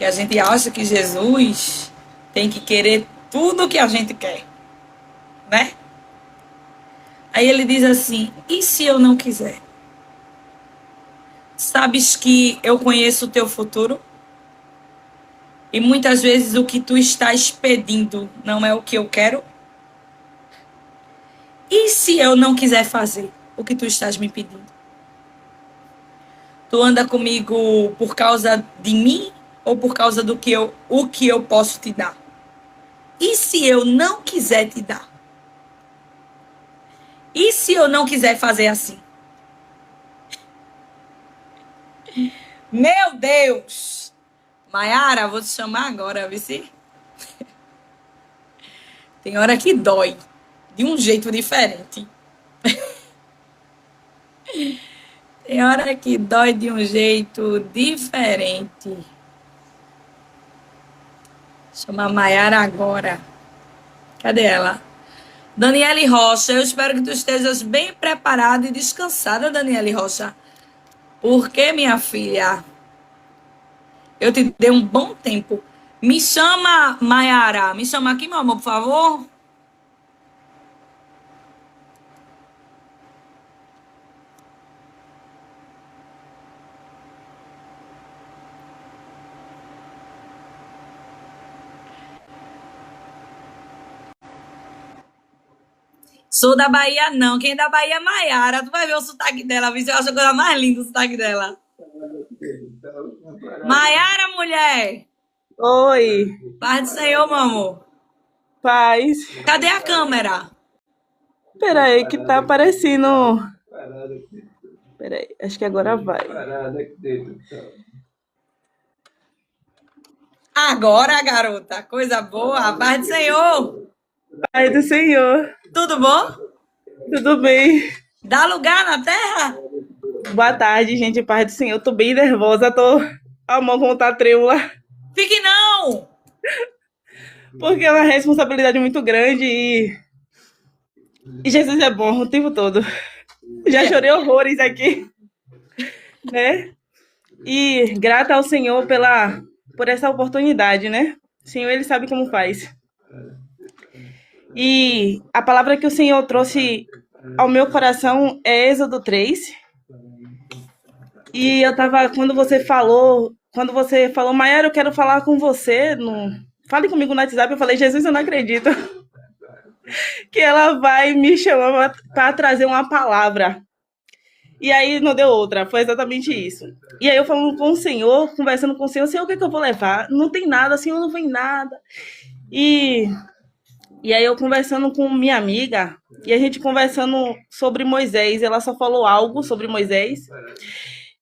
Que a gente acha que Jesus tem que querer tudo o que a gente quer, né? Aí ele diz assim: e se eu não quiser? Sabes que eu conheço o teu futuro? E muitas vezes o que tu estás pedindo não é o que eu quero? E se eu não quiser fazer o que tu estás me pedindo? Tu anda comigo por causa de mim ou por causa do que o que eu posso te dar? E se eu não quiser te dar? E se eu não quiser fazer assim? Meu Deus! Maiara, vou te chamar agora, vice. Tem hora que dói, de um jeito diferente. Tem hora que dói de um jeito diferente. Chama a Maiara agora. Cadê ela? Daniele Rocha, eu espero que tu estejas bem preparada e descansada, Daniele Rocha. Porque, minha filha, eu te dei um bom tempo. Me chama, Maiara. Me chama aqui, meu amor, por favor. Sou da Bahia, não. Quem é da Bahia é Maiara. Tu vai ver o sotaque dela, viu? Eu acho a coisa mais linda o sotaque dela. Maiara, mulher. Oi, Paz do Senhor, meu amor. paz. Cadê a câmera? Peraí, que tá aparecendo. Peraí, acho que agora vai. Agora, garota. Coisa boa. Paz do Senhor. Pai do Senhor, Tudo bom? tudo bem? Dá lugar na terra? Boa tarde, gente. Paz do Senhor, tô bem nervosa, tô. A mão como tá trêmula. Fique não. Porque é uma responsabilidade muito grande e Jesus é bom o tempo todo. Já chorei horrores aqui, né? E grata ao Senhor por essa oportunidade, né? O Senhor, Ele sabe como faz. E a palavra que o Senhor trouxe ao meu coração é Êxodo 3. E eu tava, quando você falou, Maiara, eu quero falar com você, fale comigo no WhatsApp, eu falei, Jesus, eu não acredito que ela vai me chamar para trazer uma palavra. E aí não deu outra, foi exatamente isso. E aí eu falando com o Senhor, conversando com o Senhor, o que é que eu vou levar? Não tem nada, Senhor, não vem nada. E, e aí eu conversando com minha amiga, e a gente conversando sobre Moisés, ela só falou algo sobre Moisés.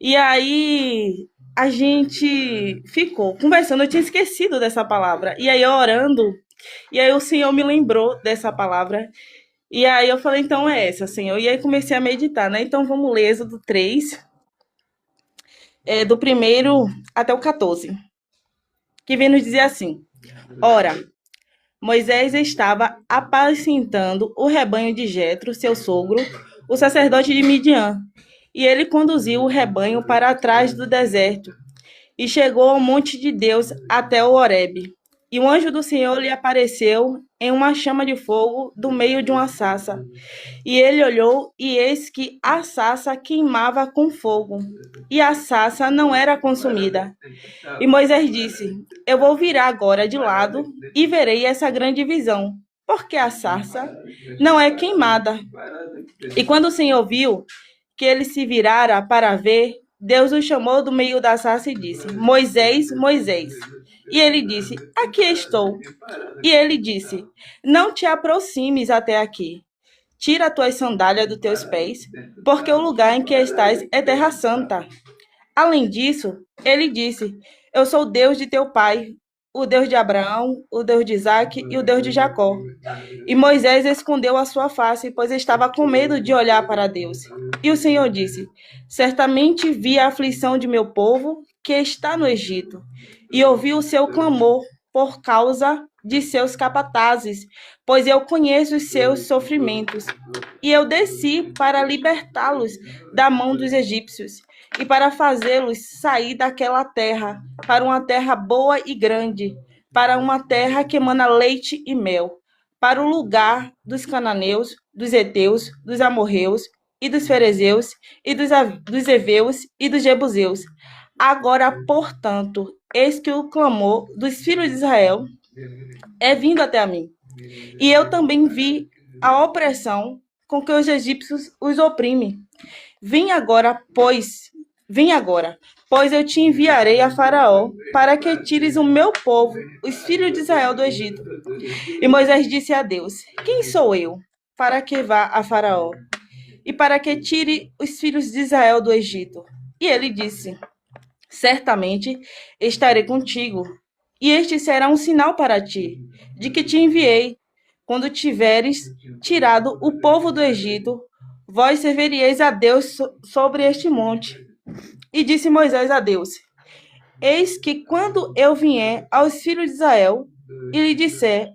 E aí a gente ficou conversando, eu tinha esquecido dessa palavra. E aí eu orando, e aí o Senhor me lembrou dessa palavra. E aí eu falei, então é essa, Senhor. E aí comecei a meditar, né? Então vamos ler Êxodo 3, do primeiro até o 14, que vem nos dizer assim: Ora, Moisés estava apacentando o rebanho de Jetro, seu sogro, o sacerdote de Midian, e ele conduziu o rebanho para trás do deserto e chegou ao monte de Deus até o Horebe. E o anjo do Senhor lhe apareceu em uma chama de fogo do meio de uma sarça. E ele olhou, e eis que a sarça queimava com fogo, e a sarça não era consumida. E Moisés disse: Eu vou virar agora de lado e verei essa grande visão, porque a sarça não é queimada. E quando o Senhor viu que ele se virara para ver, Deus o chamou do meio da sarça e disse: Moisés, Moisés. E ele disse: Aqui estou. E ele disse: Não te aproximes até aqui. Tira as tuas sandálias dos teus pés, porque o lugar em que estás é terra santa. Além disso, ele disse: Eu sou o Deus de teu pai, o Deus de Abraão, o Deus de Isaque e o Deus de Jacó. E Moisés escondeu a sua face, pois estava com medo de olhar para Deus. E o Senhor disse: Certamente vi a aflição de meu povo que está no Egito, e ouvi o seu clamor por causa de seus capatazes, pois eu conheço os seus sofrimentos. E eu desci para libertá-los da mão dos egípcios. e para fazê-los sair daquela terra, para uma terra boa e grande, para uma terra que emana leite e mel, para o lugar dos cananeus, dos heteus, dos amorreus, e dos ferezeus, e dos heveus, e dos jebuseus. Agora, portanto, eis que o clamor dos filhos de Israel é vindo até a mim. E eu também vi a opressão com que os egípcios os oprimem. Vem agora, pois eu te enviarei a Faraó, para que tires o meu povo, os filhos de Israel, do Egito. E Moisés disse a Deus: Quem sou eu, para que vá a Faraó, e para que tire os filhos de Israel do Egito? E ele disse: Certamente estarei contigo, e este será um sinal para ti, de que te enviei. Quando tiveres tirado o povo do Egito, vós serviríeis a Deus sobre este monte. E disse Moisés a Deus: Eis que quando eu vier aos filhos de Israel e lhe disser: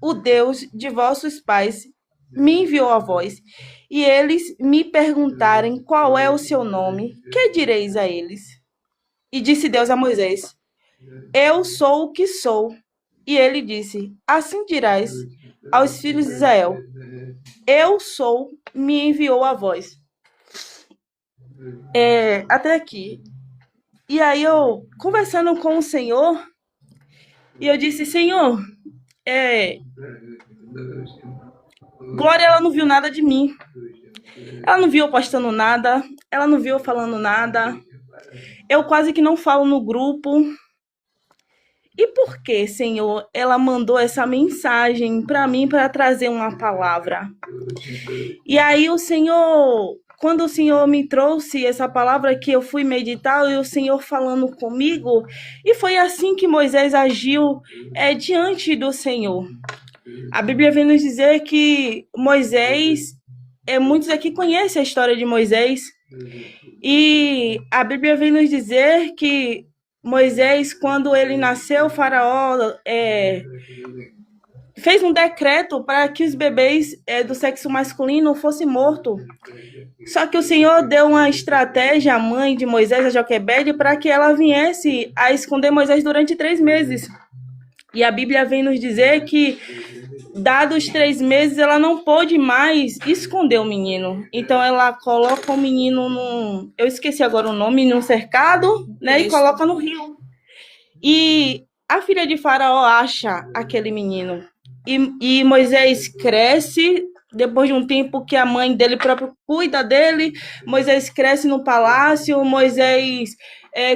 O Deus de vossos pais me enviou a vós, e eles me perguntarem qual é o seu nome, que direis a eles? E disse Deus a Moisés: Eu sou o que sou. E ele disse: Assim dirás aos filhos de Israel: Eu sou, me enviou a vós. Até aqui. E aí eu, conversando com o Senhor, e eu disse: Senhor, Glória, ela não viu nada de mim. Ela não viu eu postando nada, ela não viu eu falando nada. Eu quase que não falo no grupo. E por que, Senhor, ela mandou essa mensagem para mim para trazer uma palavra? E aí o Senhor, quando o Senhor me trouxe essa palavra que eu fui meditar, e o Senhor falando comigo, e foi assim que Moisés agiu diante do Senhor. A Bíblia vem nos dizer que Moisés, muitos aqui conhecem a história de Moisés, e a Bíblia vem nos dizer que Moisés, quando ele nasceu, o faraó fez um decreto para que os bebês do sexo masculino fossem mortos. Só que o Senhor deu uma estratégia à mãe de Moisés, a Joquebede, para que ela viesse a esconder Moisés durante 3 meses. E a Bíblia vem nos dizer que, dados 3 meses, ela não pôde mais esconder o menino. Então, ela coloca o menino num... Eu esqueci agora o nome, num cercado, né? Isso. E coloca no rio. E a filha de Faraó acha aquele menino. E Moisés cresce, depois de um tempo que a mãe dele próprio cuida dele. Moisés cresce no palácio, Moisés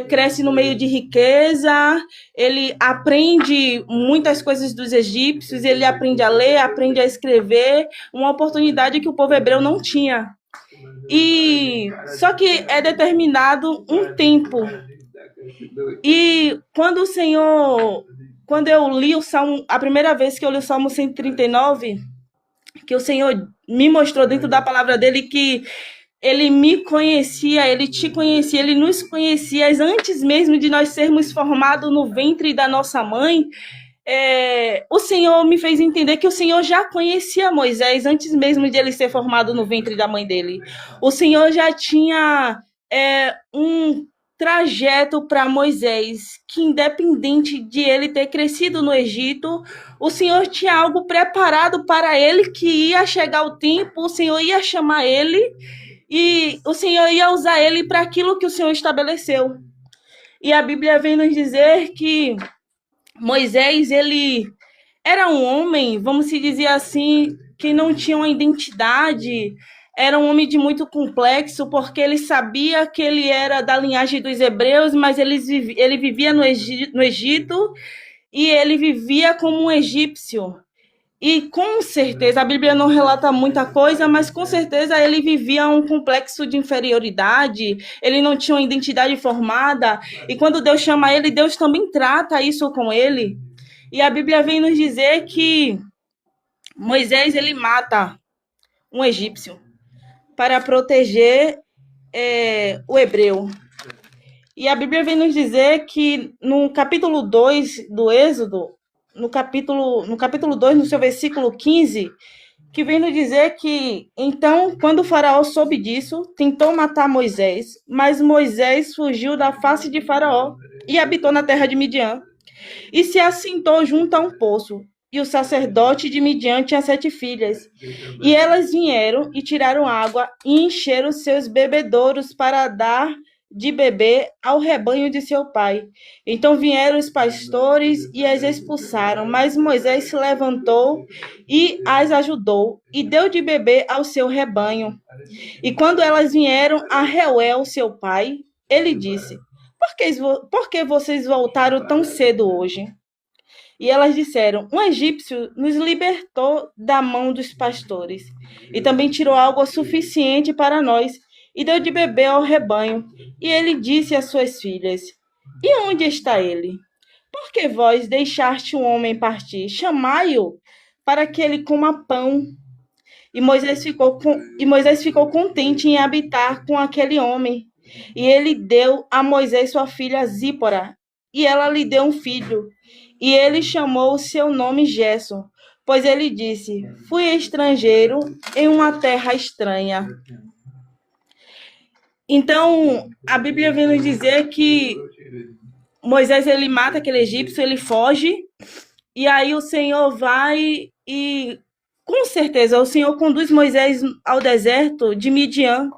cresce no meio de riqueza, ele aprende muitas coisas dos egípcios, ele aprende a ler, aprende a escrever, uma oportunidade que o povo hebreu não tinha. E só que é determinado um tempo. E quando eu li o Salmo, a primeira vez que eu li o Salmo 139, que o Senhor me mostrou dentro da palavra dele que ele me conhecia, ele te conhecia, ele nos conhecia antes mesmo de nós sermos formados no ventre da nossa mãe. O Senhor me fez entender que o Senhor já conhecia Moisés antes mesmo de ele ser formado no ventre da mãe dele. O Senhor já tinha um trajeto para Moisés, que independente de ele ter crescido no Egito, o Senhor tinha algo preparado para ele, que ia chegar o tempo, o Senhor ia chamar ele, e o Senhor ia usar ele para aquilo que o Senhor estabeleceu. E a Bíblia vem nos dizer que Moisés, ele era um homem, vamos se dizer assim, que não tinha uma identidade, era um homem de muito complexo, porque ele sabia que ele era da linhagem dos hebreus, mas ele vivia no Egito, e ele vivia como um egípcio. E com certeza, a Bíblia não relata muita coisa, mas com certeza ele vivia um complexo de inferioridade, ele não tinha uma identidade formada, e quando Deus chama ele, Deus também trata isso com ele. E a Bíblia vem nos dizer que Moisés, ele mata um egípcio para proteger o hebreu. E a Bíblia vem nos dizer que no capítulo 2 do Êxodo, no capítulo 2, no seu versículo 15, que vem nos dizer que, então, quando o faraó soube disso, tentou matar Moisés, mas Moisés fugiu da face de Faraó e habitou na terra de Midian, e se assentou junto a um poço. E o sacerdote de Midian tinha 7 filhas. E elas vieram e tiraram água e encheram seus bebedouros para dar de beber ao rebanho de seu pai. Então vieram os pastores e as expulsaram, mas Moisés se levantou e as ajudou e deu de beber ao seu rebanho. E quando elas vieram a Reuel, seu pai, ele disse: por que vocês voltaram tão cedo hoje? E elas disseram: um egípcio nos libertou da mão dos pastores e também tirou água suficiente para nós e deu de beber ao rebanho. E ele disse às suas filhas: e onde está ele? Por que vós deixaste o homem partir? Chamai-o para que ele coma pão. E Moisés ficou contente em habitar com aquele homem. E ele deu a Moisés sua filha Zípora, e ela lhe deu um filho. E ele chamou o seu nome Gerson, pois ele disse: fui estrangeiro em uma terra estranha. Então, a Bíblia vem nos dizer que Moisés ele mata aquele egípcio, ele foge, e aí o Senhor vai e, com certeza, o Senhor conduz Moisés ao deserto de Midian.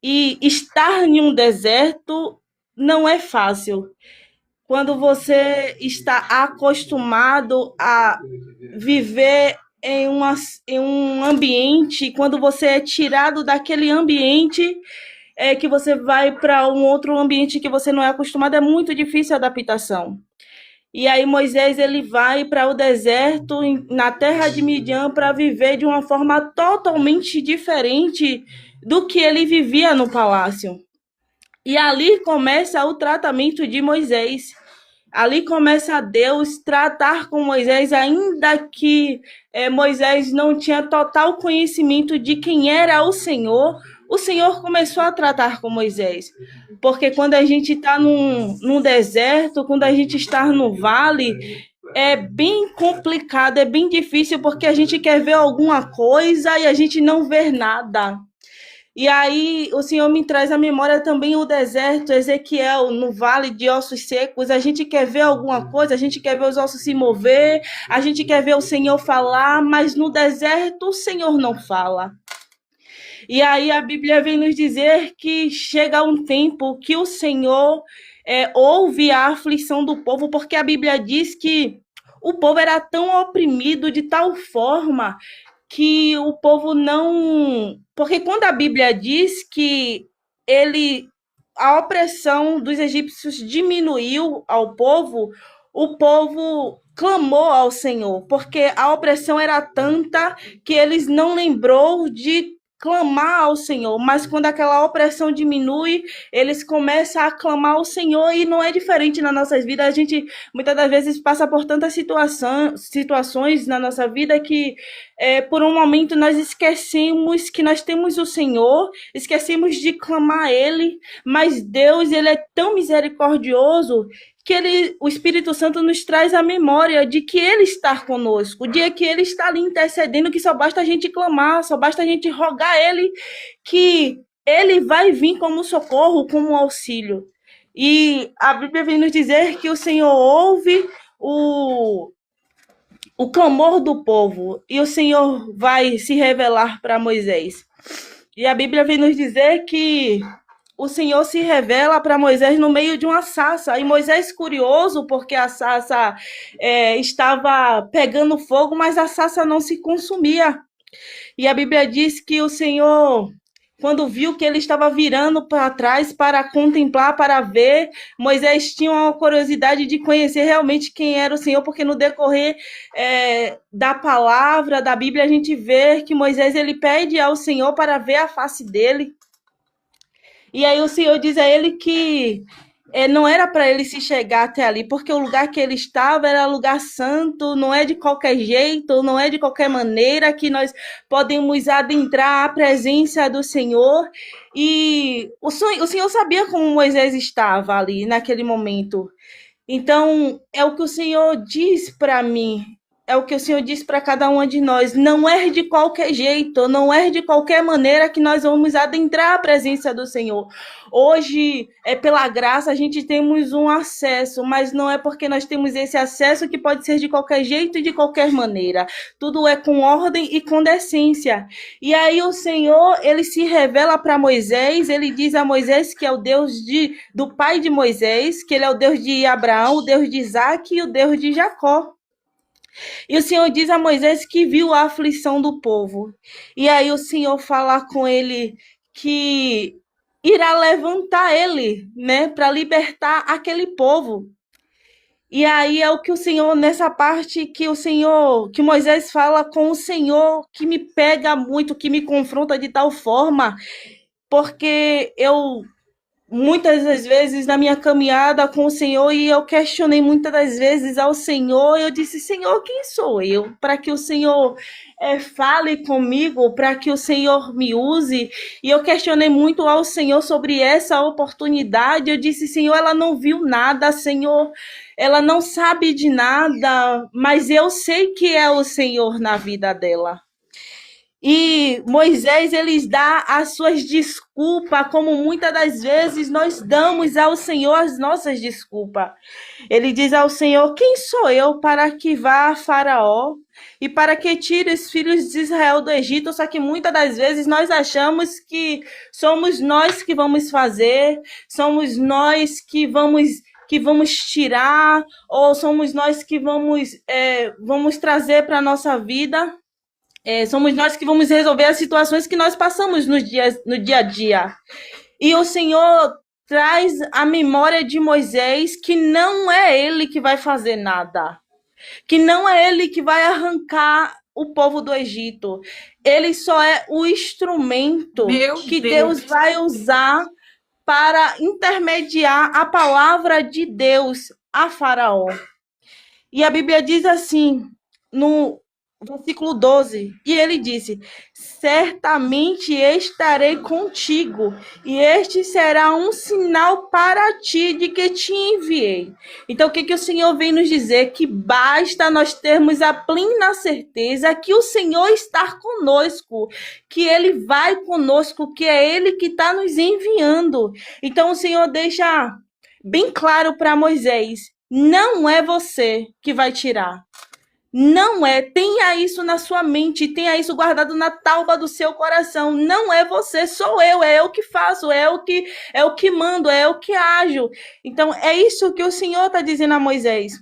E estar em um deserto não é fácil. Quando você está acostumado a viver em um ambiente, quando você é tirado daquele ambiente, que você vai para um outro ambiente que você não é acostumado, é muito difícil a adaptação. E aí Moisés ele vai para o deserto, na terra de Midian, para viver de uma forma totalmente diferente do que ele vivia no palácio. E ali começa o tratamento de Moisés. Ali começa Deus tratar com Moisés, ainda que Moisés não tinha total conhecimento de quem era o Senhor começou a tratar com Moisés. Porque quando a gente está num deserto, quando a gente está no vale, é bem complicado, é bem difícil, porque a gente quer ver alguma coisa e a gente não vê nada. E aí o Senhor me traz à memória também o deserto, Ezequiel, no vale de ossos secos. A gente quer ver alguma coisa, a gente quer ver os ossos se mover, a gente quer ver o Senhor falar, mas no deserto o Senhor não fala. E aí a Bíblia vem nos dizer que chega um tempo que o Senhor ouve a aflição do povo, porque a Bíblia diz que o povo era tão oprimido de tal forma que o povo não... Porque quando a Bíblia diz que a opressão dos egípcios diminuiu ao povo, o povo clamou ao Senhor, porque a opressão era tanta que eles não lembrou de clamar ao Senhor, mas quando aquela opressão diminui, eles começam a clamar ao Senhor, e não é diferente nas nossas vidas. A gente muitas das vezes passa por tantas situações na nossa vida que por um momento nós esquecemos que nós temos o Senhor, esquecemos de clamar a Ele, mas Deus ele é tão misericordioso que o Espírito Santo nos traz a memória de que Ele está conosco, o dia que Ele está ali intercedendo, que só basta a gente clamar, só basta a gente rogar a Ele, que Ele vai vir como socorro, como auxílio. E a Bíblia vem nos dizer que o Senhor ouve o clamor do povo, e o Senhor vai se revelar para Moisés. E a Bíblia vem nos dizer que o Senhor se revela para Moisés no meio de uma sarça. E Moisés, curioso, porque a sarça estava pegando fogo, mas a sarça não se consumia. E a Bíblia diz que o Senhor, quando viu que ele estava virando para trás para contemplar, para ver, Moisés tinha uma curiosidade de conhecer realmente quem era o Senhor, porque no decorrer da palavra, da Bíblia, a gente vê que Moisés ele pede ao Senhor para ver a face dele. E aí o Senhor diz a ele que não era para ele se chegar até ali, porque o lugar que ele estava era lugar santo, não é de qualquer jeito, não é de qualquer maneira que nós podemos adentrar a presença do Senhor. E o Senhor sabia como Moisés estava ali naquele momento. Então, é o que o Senhor diz para mim. é o que o Senhor diz para cada uma de nós. Não é de qualquer jeito, não é de qualquer maneira que nós vamos adentrar a presença do Senhor. Hoje, pela graça, a gente temos um acesso, mas não é porque nós temos esse acesso que pode ser de qualquer jeito e de qualquer maneira. Tudo é com ordem e com decência. E aí o Senhor, ele se revela para Moisés, ele diz a Moisés que é o Deus do pai de Moisés, que ele é o Deus de Abraão, o Deus de Isaac e o Deus de Jacó. E o Senhor diz a Moisés que viu a aflição do povo. E aí o Senhor fala com ele que irá levantar ele, né, para libertar aquele povo. E aí é o que o Senhor, nessa parte que Moisés fala com o Senhor, que me pega muito, que me confronta de tal forma, porque eu muitas das vezes na minha caminhada com o Senhor, e eu questionei muitas das vezes ao Senhor, eu disse, Senhor, quem sou eu? Para que o Senhor fale comigo, para que o Senhor me use. E eu questionei muito ao Senhor sobre essa oportunidade. Eu disse, Senhor, ela não viu nada, Senhor, ela não sabe de nada, mas eu sei que é o Senhor na vida dela. E Moisés, ele dá as suas desculpas, como muitas das vezes nós damos ao Senhor as nossas desculpas. Ele diz ao Senhor, quem sou eu para que vá a Faraó e para que tire os filhos de Israel do Egito? Só que muitas das vezes nós achamos que somos nós que vamos fazer, somos nós que vamos tirar, ou somos nós que vamos trazer para a nossa vida. Somos nós que vamos resolver as situações que nós passamos no dia a dia. E o Senhor traz a memória de Moisés que não é ele que vai fazer nada, que não é ele que vai arrancar o povo do Egito. Ele só é o instrumento que Deus vai usar para intermediar a palavra de Deus a Faraó. E a Bíblia diz assim, no versículo 12, e ele disse, certamente estarei contigo, e este será um sinal para ti de que te enviei. Então, o que o Senhor vem nos dizer? Que basta nós termos a plena certeza que o Senhor está conosco, que Ele vai conosco, que é Ele que está nos enviando. Então, o Senhor deixa bem claro para Moisés, não é você que vai tirar. Não é, tenha isso na sua mente, tenha isso guardado na tauba do seu coração. Não é você, sou eu, é eu que faço, é eu que mando, é eu que ajo. Então é isso que o Senhor está dizendo a Moisés.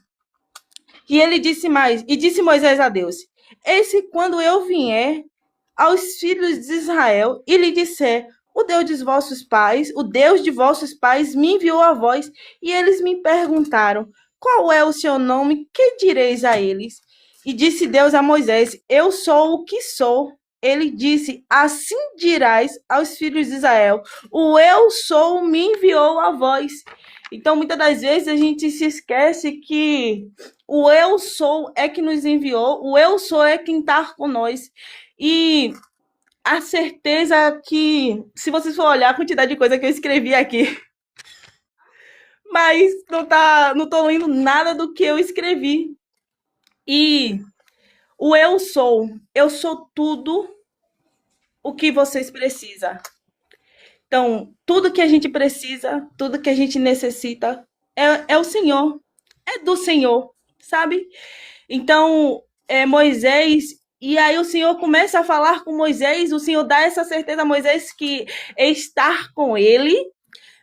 E ele disse mais, e disse Moisés a Deus, quando eu vier aos filhos de Israel e lhe disser, o Deus de vossos pais me enviou a vós, e eles me perguntaram, qual é o seu nome? Que direis a eles? E disse Deus a Moisés, eu sou o que sou. Ele disse, assim dirás aos filhos de Israel, o eu sou me enviou a vós. Então, muitas das vezes a gente se esquece que o eu sou é que nos enviou, o eu sou é quem está com nós. E a certeza que, se vocês for olhar a quantidade de coisa que eu escrevi aqui, mas não estou lendo nada do que eu escrevi. E o eu sou tudo o que vocês precisam. Então, tudo que a gente precisa, tudo que a gente necessita é o Senhor, é do Senhor, sabe? Então, Moisés, e aí o Senhor começa a falar com Moisés, o Senhor dá essa certeza a Moisés que é estar com ele,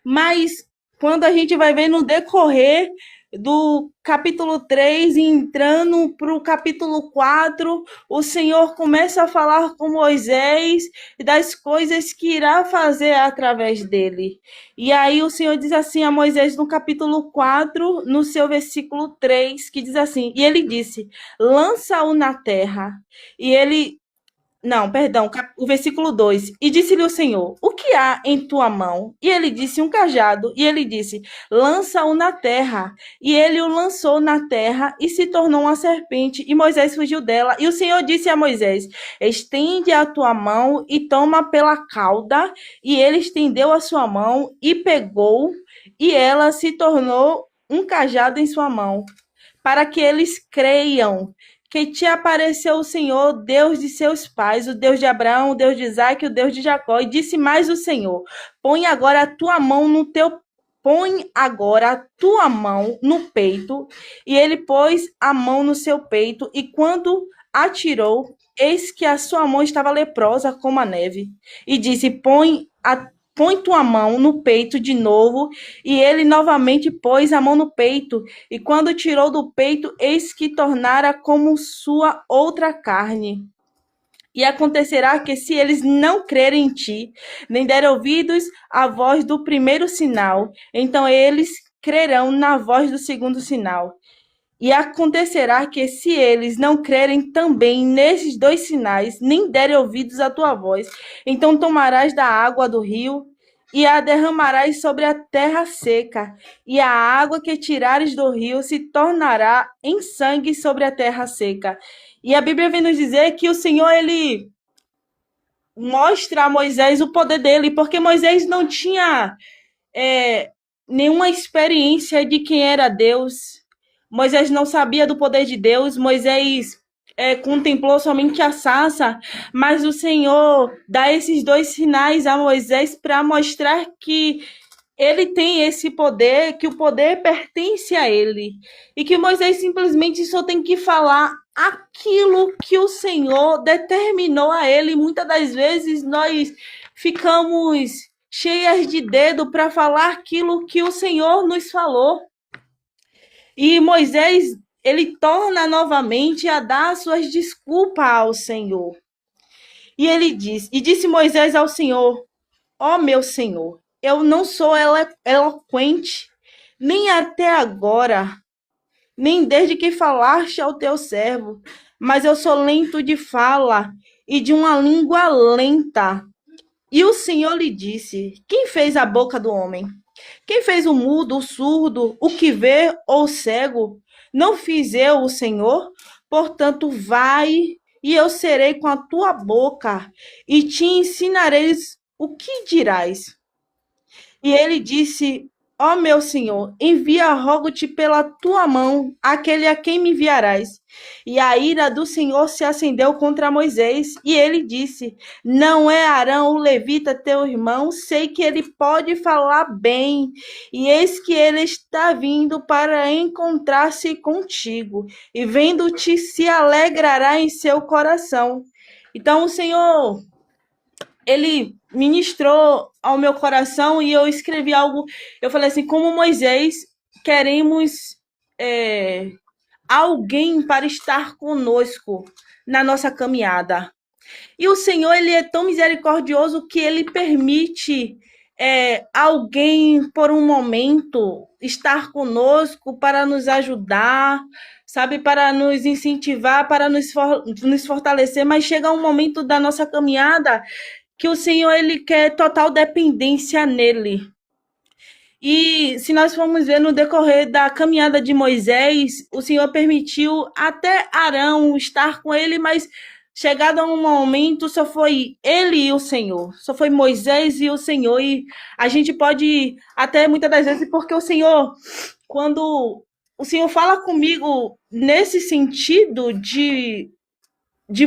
mas quando a gente vai ver no decorrer do capítulo 3, entrando para o capítulo 4, o Senhor começa a falar com Moisés das coisas que irá fazer através dele. E aí o Senhor diz assim a Moisés no capítulo 4, no seu versículo 3, que diz assim, e ele disse, lança-o na terra. E ele... Não, perdão, o versículo 2. E disse-lhe o Senhor, o que há em tua mão? E ele disse, um cajado. E ele disse, lança-o na terra. E ele o lançou na terra e se tornou uma serpente. E Moisés fugiu dela. E o Senhor disse a Moisés, estende a tua mão e toma pela cauda. E ele estendeu a sua mão e pegou. E ela se tornou um cajado em sua mão. Para que eles creiam que te apareceu o Senhor, Deus de seus pais, o Deus de Abraão, o Deus de Isaque, o Deus de Jacó. E disse mais o Senhor: põe agora a tua mão no teu Põe agora a tua mão no peito. E ele pôs a mão no seu peito, e quando atirou, eis que a sua mão estava leprosa como a neve. E disse: põe tua mão no peito de novo. E ele novamente pôs a mão no peito, e quando tirou do peito, eis que tornara como sua outra carne. E acontecerá que, se eles não crerem em ti, nem derem ouvidos à voz do primeiro sinal, então eles crerão na voz do segundo sinal. E acontecerá que, se eles não crerem também nesses dois sinais, nem derem ouvidos à tua voz, então tomarás da água do rio e a derramarás sobre a terra seca, e a água que tirares do rio se tornará em sangue sobre a terra seca. E a Bíblia vem nos dizer que o Senhor, ele mostra a Moisés o poder dele, porque Moisés não tinha nenhuma experiência de quem era Deus. Moisés não sabia do poder de Deus. Moisés contemplou somente a sarça, mas o Senhor dá esses dois sinais a Moisés para mostrar que ele tem esse poder, que o poder pertence a ele, e que Moisés simplesmente só tem que falar aquilo que o Senhor determinou a ele. Muitas das vezes nós ficamos cheias de dedo para falar aquilo que o Senhor nos falou. E Moisés, ele torna novamente a dar suas desculpas ao Senhor. E ele disse Moisés ao Senhor: ó meu Senhor, eu não sou eloquente, nem até agora, nem desde que falaste ao teu servo, mas eu sou lento de fala e de uma língua lenta. E o Senhor lhe disse: quem fez a boca do homem? Quem fez o mudo, o surdo, o que vê ou o cego? Não fiz eu, o Senhor? Portanto, vai, e eu serei com a tua boca, e te ensinareis o que dirás. E ele disse: ó meu Senhor, envia, rogo-te pela tua mão, aquele a quem me enviarás. E a ira do Senhor se acendeu contra Moisés, e ele disse: não é Arão o levita teu irmão? Sei que ele pode falar bem, e eis que ele está vindo para encontrar-se contigo, e vendo-te se alegrará em seu coração. Então o Senhor, ele ministrou ao meu coração, e eu escrevi algo. Eu falei assim: como Moisés, queremos alguém para estar conosco na nossa caminhada. E o Senhor, ele é tão misericordioso que ele permite alguém por um momento estar conosco para nos ajudar, sabe, para nos incentivar, para nos fortalecer. Mas chega um momento da nossa caminhada que o Senhor, ele quer total dependência nele. E se nós formos ver no decorrer da caminhada de Moisés, o Senhor permitiu até Arão estar com ele, mas chegado a um momento só foi ele e o Senhor, só foi Moisés e o Senhor. E a gente pode até muitas das vezes, porque o Senhor, quando o Senhor fala comigo nesse sentido de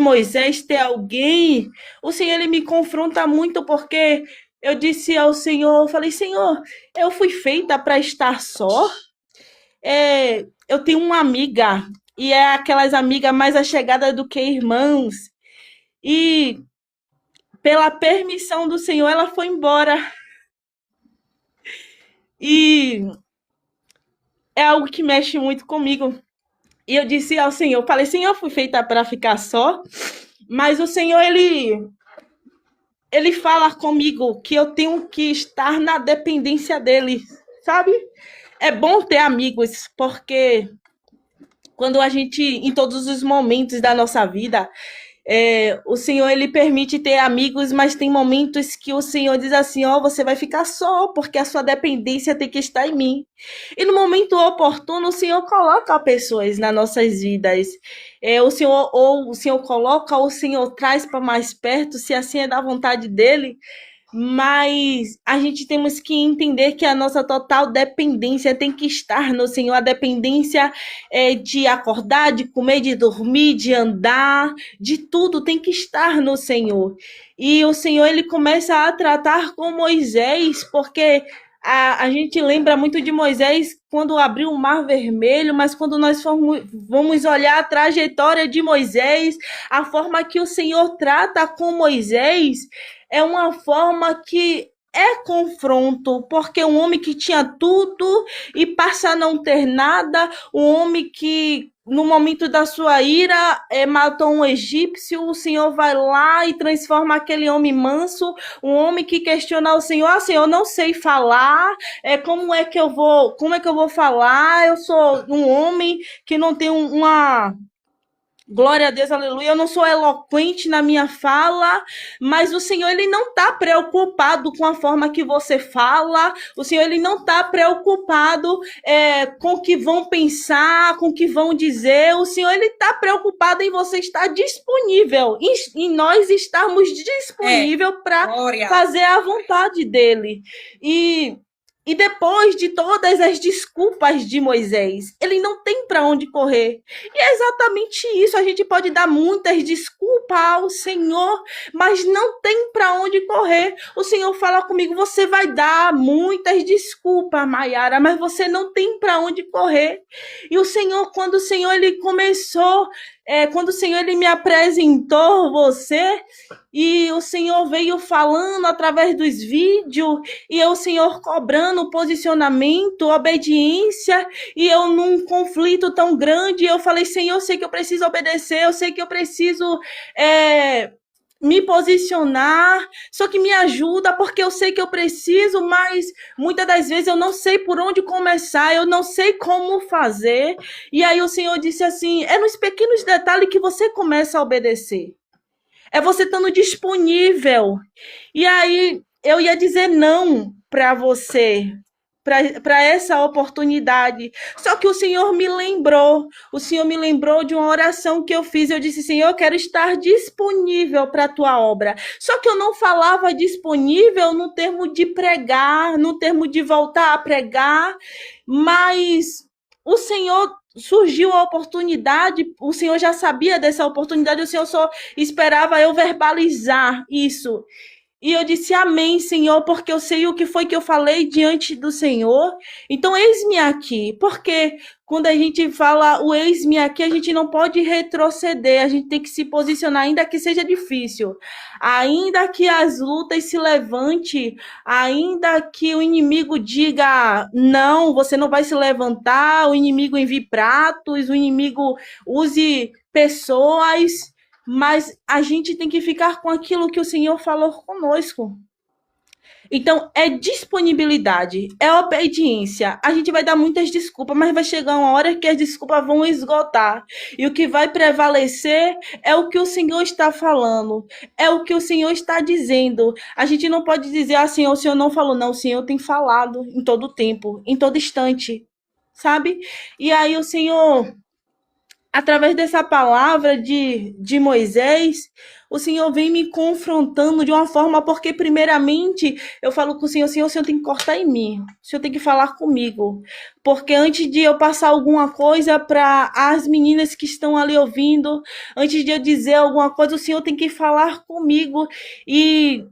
Moisés ter alguém, o Senhor, ele me confronta muito, porque eu disse ao Senhor, eu falei: Senhor, eu fui feita para estar só? Eu tenho uma amiga, e é aquelas amigas mais achegadas do que irmãos, e pela permissão do Senhor, ela foi embora. E é algo que mexe muito comigo. E eu disse ao Senhor, falei: Senhor, eu fui feita para ficar só, mas o Senhor, ele fala comigo que eu tenho que estar na dependência dele, sabe? É bom ter amigos, porque quando a gente, em todos os momentos da nossa vida, o Senhor, ele permite ter amigos, mas tem momentos que o Senhor diz assim: ó, você vai ficar só, porque a sua dependência tem que estar em mim. E no momento oportuno, o Senhor coloca pessoas nas nossas vidas. O Senhor coloca, ou o Senhor traz para mais perto, se assim é da vontade dele. mas a gente temos que entender que a nossa total dependência tem que estar no Senhor. A dependência é de acordar, de comer, de dormir, de andar, de tudo tem que estar no Senhor. E o Senhor, ele começa a tratar com Moisés, porque a gente lembra muito de Moisés quando abriu o Mar Vermelho, mas quando nós vamos olhar a trajetória de Moisés, a forma que o Senhor trata com Moisés é uma forma que é confronto, porque um homem que tinha tudo e passa a não ter nada, um homem que no momento da sua ira matou um egípcio, o Senhor vai lá e transforma aquele homem manso, um homem que questiona o Senhor, ah, Senhor, eu não sei falar, como é que eu vou falar? Eu sou um homem que não tem uma glória a Deus, aleluia. Eu não sou eloquente na minha fala, mas o Senhor, ele não está preocupado com a forma que você fala. O Senhor, ele não está preocupado com o que vão pensar, com o que vão dizer. O Senhor, ele está preocupado em você estar disponível, em nós estarmos disponíveis para fazer a vontade dele. E depois de todas as desculpas de Moisés, ele não tem para onde correr. E é exatamente isso. A gente pode dar muitas desculpas ao Senhor, mas não tem para onde correr. O Senhor fala comigo, você vai dar muitas desculpas, Maiara, mas você não tem para onde correr. E o Senhor, quando o Senhor ele começou, quando o Senhor ele me apresentou você, e o Senhor veio falando através dos vídeos, e o Senhor cobrando posicionamento, obediência, e eu num conflito tão grande, eu falei, Senhor, eu sei que eu preciso obedecer, eu sei que eu preciso me posicionar, só que me ajuda, porque eu sei que eu preciso, mas muitas das vezes eu não sei por onde começar, eu não sei como fazer. E aí o Senhor disse assim, é nos pequenos detalhes que você começa a obedecer. É você estando disponível. E aí eu ia dizer não para você, para essa oportunidade. Só que o Senhor me lembrou de uma oração que eu fiz. Eu disse, Senhor, eu quero estar disponível para a tua obra. Só que eu não falava disponível no termo de pregar, no termo de voltar a pregar, mas o Senhor surgiu a oportunidade, o Senhor já sabia dessa oportunidade, o Senhor só esperava eu verbalizar isso. E eu disse, amém, Senhor, porque eu sei o que foi que eu falei diante do Senhor. Então, eis-me aqui. Porque quando a gente fala o eis-me aqui, a gente não pode retroceder, a gente tem que se posicionar, ainda que seja difícil. Ainda que as lutas se levante, ainda que o inimigo diga, não, você não vai se levantar, o inimigo envie pratos, o inimigo use pessoas, mas a gente tem que ficar com aquilo que o Senhor falou conosco. Então, é disponibilidade, é obediência. A gente vai dar muitas desculpas, mas vai chegar uma hora que as desculpas vão esgotar. E o que vai prevalecer é o que o Senhor está falando, é o que o Senhor está dizendo. A gente não pode dizer assim, o Senhor não falou, não, o Senhor tem falado em todo tempo, em todo instante, sabe? E aí o Senhor, através dessa palavra de Moisés, o Senhor vem me confrontando de uma forma, porque primeiramente eu falo com o Senhor, o Senhor tem que cortar em mim, o Senhor tem que falar comigo, porque antes de eu passar alguma coisa para as meninas que estão ali ouvindo, antes de eu dizer alguma coisa, o Senhor tem que falar comigo, e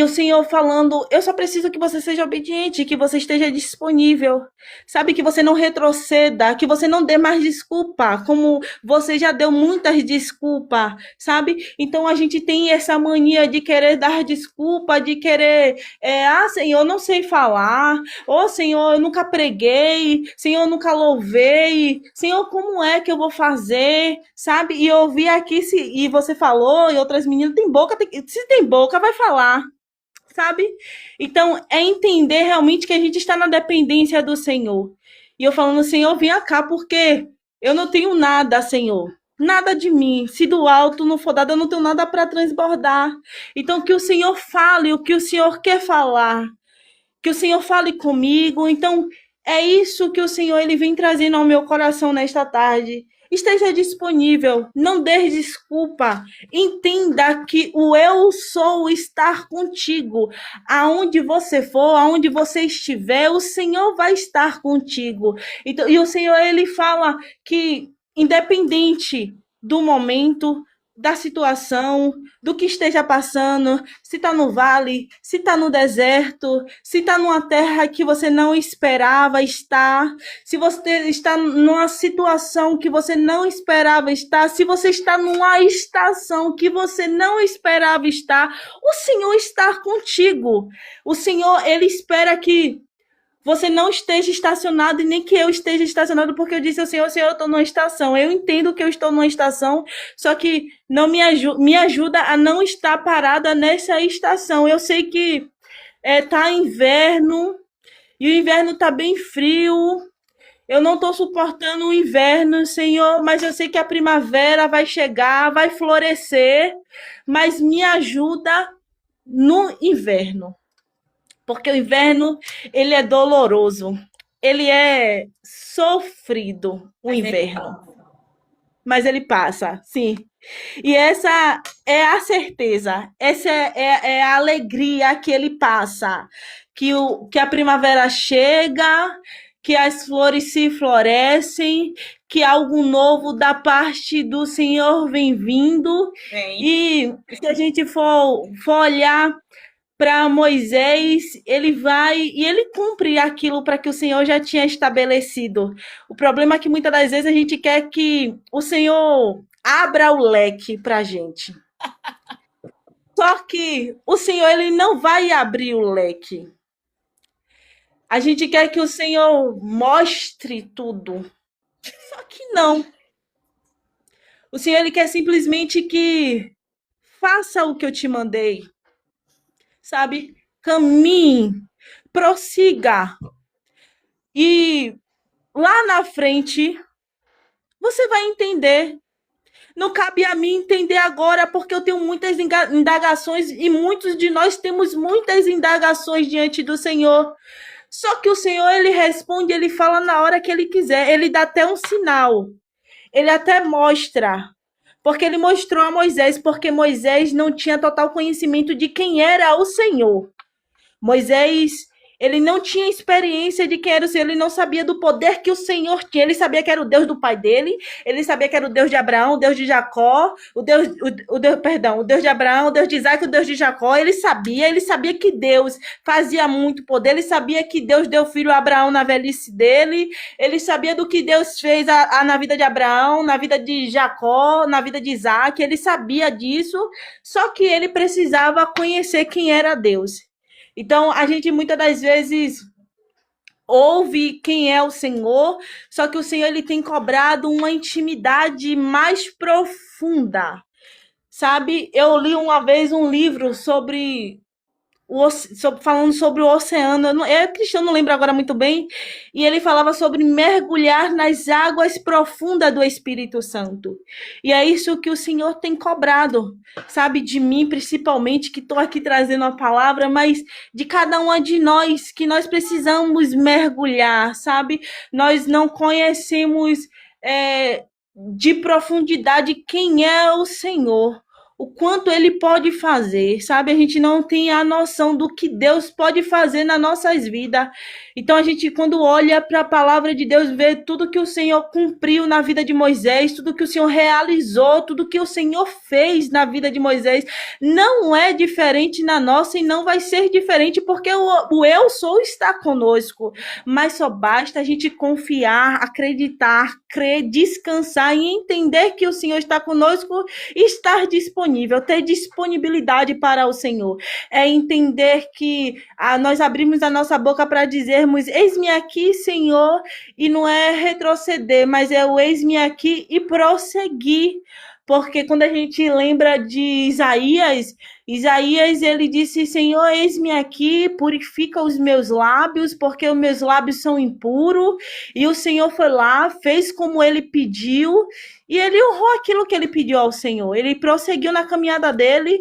o Senhor falando, eu só preciso que você seja obediente, que você esteja disponível, sabe, que você não retroceda, que você não dê mais desculpa, como você já deu muitas desculpas, sabe? Então a gente tem essa mania de querer dar desculpa, de querer, Senhor, eu não sei falar, Senhor, eu nunca preguei, Senhor, eu nunca louvei, Senhor, como é que eu vou fazer, sabe? E eu vi aqui, e você falou, e outras meninas, se tem boca, vai falar. Sabe? Então, é entender realmente que a gente está na dependência do Senhor. E eu falando, Senhor, vem cá, porque eu não tenho nada, Senhor. Nada de mim. Se do alto não for dado, eu não tenho nada para transbordar. Então, que o Senhor fale o que o Senhor quer falar. Que o Senhor fale comigo. Então, é isso que o Senhor ele vem trazendo ao meu coração nesta tarde. esteja disponível, não dê desculpa. Entenda que o eu sou estar contigo. Aonde você for, aonde você estiver, o Senhor vai estar contigo. Então, e o Senhor, ele fala que independente do momento, da situação, do que esteja passando, se está no vale, se está no deserto, se está numa terra que você não esperava estar, se você está numa situação que você não esperava estar, se você está numa estação que você não esperava estar, o Senhor está contigo. O Senhor, ele espera que você não esteja estacionado e nem que eu esteja estacionado, porque eu disse ao Senhor, Senhor, eu estou numa estação. Eu entendo que eu estou numa estação, só que não me ajuda a não estar parada nessa estação. Eu sei que tá inverno e o inverno está bem frio. Eu não estou suportando o inverno, Senhor, mas eu sei que a primavera vai chegar, vai florescer, mas me ajuda no inverno. Porque o inverno, ele é doloroso. Ele é sofrido, o inverno. Mas ele passa, sim. E essa é a certeza, essa é a alegria que ele passa. Que a primavera chega, que as flores se florescem, que algo novo da parte do Senhor vem vindo. Bem. E se a gente for olhar para Moisés, ele vai e ele cumpre aquilo para que o Senhor já tinha estabelecido. O problema é que muitas das vezes a gente quer que o Senhor abra o leque para a gente. Só que o Senhor, ele não vai abrir o leque. A gente quer que o Senhor mostre tudo. Só que não. O Senhor, ele quer simplesmente que faça o que eu te mandei. Sabe? Caminhe, prossiga. E lá na frente, você vai entender. Não cabe a mim entender agora, porque eu tenho muitas indagações e muitos de nós temos muitas indagações diante do Senhor. Só que o Senhor, ele responde, ele fala na hora que ele quiser. Ele dá até um sinal. Ele até mostra. Porque ele mostrou a Moisés, porque Moisés não tinha total conhecimento de quem era o Senhor. Moisés, ele não tinha experiência de quem era o Senhor, ele não sabia do poder que o Senhor tinha, ele sabia que era o Deus do pai dele, ele sabia que era o Deus de Abraão, o Deus de Jacó, o Deus de Abraão, o Deus de Isaac, o Deus de Jacó, ele sabia que Deus fazia muito poder, ele sabia que Deus deu filho a Abraão na velhice dele, ele sabia do que Deus fez na vida de Abraão, na vida de Jacó, na vida de Isaac, ele sabia disso, só que ele precisava conhecer quem era Deus. Então, a gente muitas das vezes ouve quem é o Senhor, só que o Senhor, ele tem cobrado uma intimidade mais profunda, sabe? Eu li uma vez um livro falando sobre o oceano, Cristiano não lembro agora muito bem, e ele falava sobre mergulhar nas águas profundas do Espírito Santo. E é isso que o Senhor tem cobrado, sabe, de mim principalmente, que estou aqui trazendo a palavra, mas de cada uma de nós, que nós precisamos mergulhar, sabe? Nós não conhecemos de profundidade quem é o Senhor. O quanto ele pode fazer, sabe? A gente não tem a noção do que Deus pode fazer nas nossas vidas. Então, a gente, quando olha para a palavra de Deus, vê tudo que o Senhor cumpriu na vida de Moisés, tudo que o Senhor realizou, tudo que o Senhor fez na vida de Moisés, não é diferente na nossa e não vai ser diferente, porque o eu sou está conosco. Mas só basta a gente confiar, acreditar, crer, descansar e entender que o Senhor está conosco e estar disponível, ter disponibilidade para o Senhor. É entender que nós abrimos a nossa boca para dizermos, eis-me aqui, Senhor, e não é retroceder, mas é o eis-me aqui e prosseguir. Porque quando a gente lembra de Isaías, ele disse, Senhor, eis-me aqui, purifica os meus lábios, porque os meus lábios são impuros. E o Senhor foi lá, fez como ele pediu, e ele honrou aquilo que ele pediu ao Senhor. Ele prosseguiu na caminhada dele,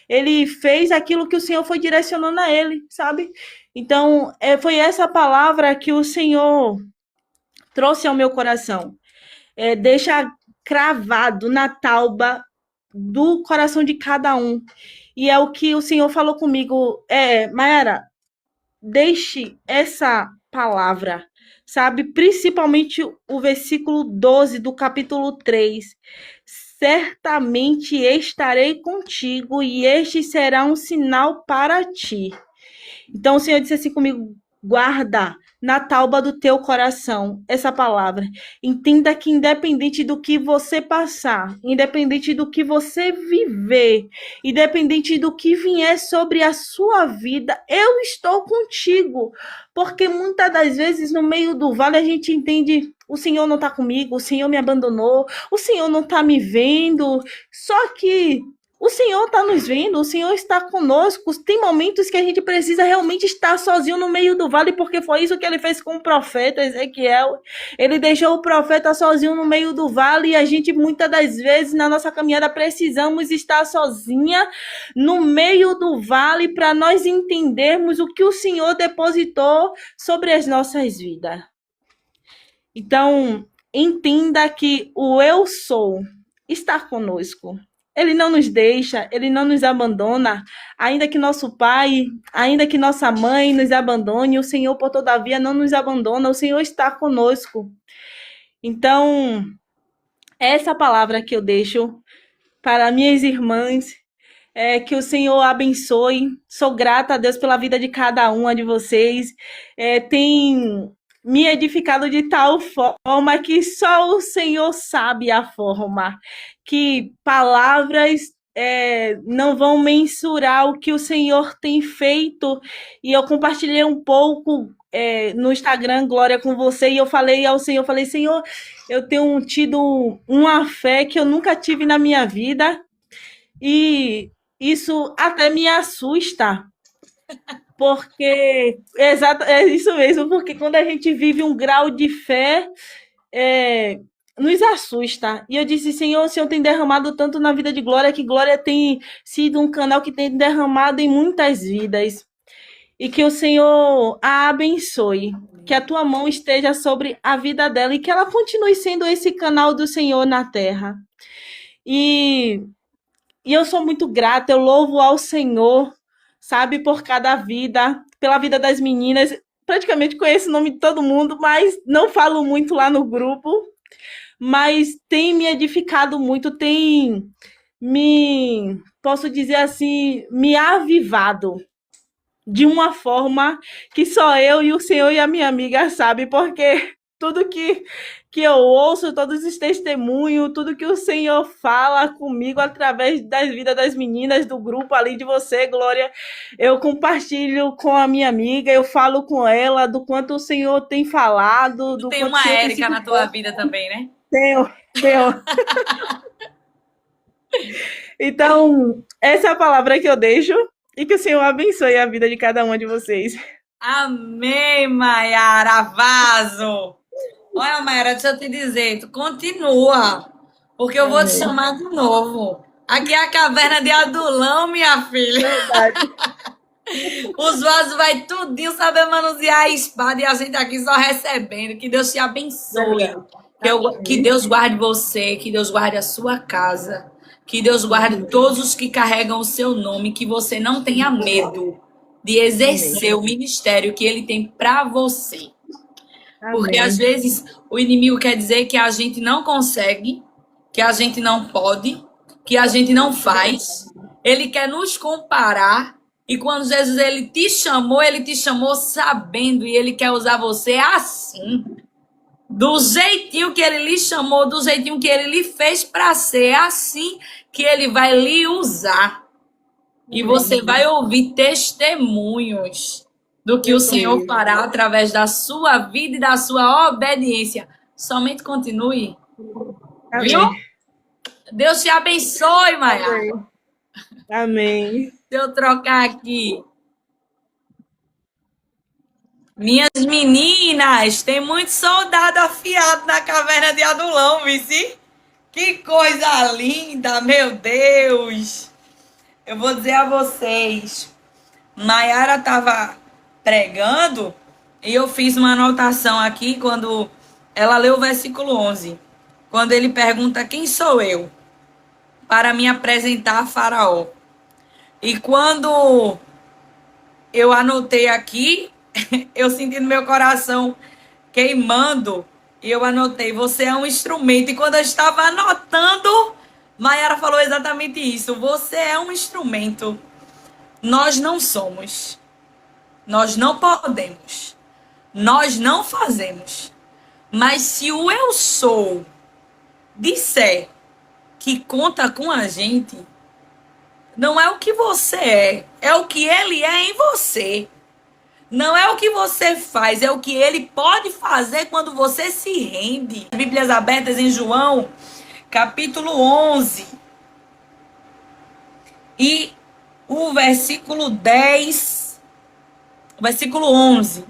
ele fez aquilo que o Senhor foi direcionando a ele, sabe? Então, foi essa palavra que o Senhor trouxe ao meu coração. deixa cravado na tauba do coração de cada um. E é o que o Senhor falou comigo, Mayara, deixe essa palavra, sabe? Principalmente o versículo 12 do capítulo 3. Certamente estarei contigo e este será um sinal para ti. Então o Senhor disse assim comigo: guarda na tauba do teu coração essa palavra. Entenda que independente do que você passar, independente do que você viver, independente do que vier sobre a sua vida, eu estou contigo. Porque muitas das vezes no meio do vale a gente entende: o Senhor não está comigo, o Senhor me abandonou, o Senhor não está me vendo. Só que o Senhor está nos vendo, o Senhor está conosco. Tem momentos que a gente precisa realmente estar sozinho no meio do vale, porque foi isso que ele fez com o profeta Ezequiel. Ele deixou o profeta sozinho no meio do vale, e a gente, muitas das vezes, na nossa caminhada, precisamos estar sozinha no meio do vale para nós entendermos o que o Senhor depositou sobre as nossas vidas. Então, entenda que o eu sou está conosco. Ele não nos deixa, ele não nos abandona, ainda que nosso pai, ainda que nossa mãe nos abandone, o Senhor, por todavia, não nos abandona, o Senhor está conosco. Então, essa palavra que eu deixo para minhas irmãs, que o Senhor abençoe. Sou grata a Deus pela vida de cada uma de vocês. Tem me edificado de tal forma que só o Senhor sabe a forma, que palavras não vão mensurar o que o Senhor tem feito. E eu compartilhei um pouco no Instagram, Glória, com você, e eu falei ao Senhor, Senhor, eu tenho tido uma fé que eu nunca tive na minha vida, e isso até me assusta. Porque, exato, é isso mesmo, porque quando a gente vive um grau de fé, nos assusta. E eu disse: Senhor, o Senhor tem derramado tanto na vida de Glória, que Glória tem sido um canal que tem derramado em muitas vidas. E que o Senhor a abençoe, que a tua mão esteja sobre a vida dela e que ela continue sendo esse canal do Senhor na terra. E eu sou muito grata, eu louvo ao Senhor, sabe, por cada vida, pela vida das meninas. Praticamente conheço o nome de todo mundo, mas não falo muito lá no grupo. Mas tem me edificado muito, tem posso dizer assim, me avivado de uma forma que só eu e o Senhor e a minha amiga sabem, porque tudo que eu ouço, todos os testemunhos, tudo que o Senhor fala comigo através das vidas das meninas do grupo ali de você, Glória, eu compartilho com a minha amiga, eu falo com ela do quanto o Senhor tem falado. Tu tem uma Érica na tua vida também, né? Tenho. Então, essa é a palavra que eu deixo, e que o Senhor abençoe a vida de cada uma de vocês. Amém, Mayara Vaso. Olha, Mayara, deixa eu te dizer, tu continua, porque eu vou te chamar de novo. Aqui é a caverna de Adulão, minha filha. Verdade. Os vasos vai tudinho saber manusear a espada e a gente aqui só recebendo. Que Deus te abençoe. Que Deus guarde você, que Deus guarde a sua casa, que Deus guarde todos os que carregam o seu nome, que você não tenha medo de exercer o ministério que ele tem para você. Porque às vezes o inimigo quer dizer que a gente não consegue, que a gente não pode, que a gente não faz. Ele quer nos comparar, e quando Jesus ele te chamou sabendo, e ele quer usar você assim, do jeitinho que ele lhe chamou, do jeitinho que ele lhe fez para ser, assim que ele vai lhe usar. E você vai ouvir testemunhos do que o Senhor fará através da sua vida e da sua obediência. Somente continue. Viu? Deus te abençoe, Maia. Amém. Deixa eu trocar aqui. Minhas meninas, tem muito soldado afiado na caverna de Adulão, vice? Que coisa linda, meu Deus. Eu vou dizer a vocês, Mayara estava pregando e eu fiz uma anotação aqui quando ela leu o versículo 11. quando ele pergunta quem sou eu para me apresentar a Faraó. E quando eu anotei aqui, eu senti no meu coração queimando, e eu anotei, você é um instrumento. E quando eu estava anotando, Mayara falou exatamente isso, você é um instrumento. Nós não somos, nós não podemos, nós não fazemos. Mas se o eu sou disser que conta com a gente, não é o que você é o que ele é em você. Não é o que você faz, é o que ele pode fazer quando você se rende. Bíblias abertas em João, capítulo 11. E o versículo 10, o versículo 11.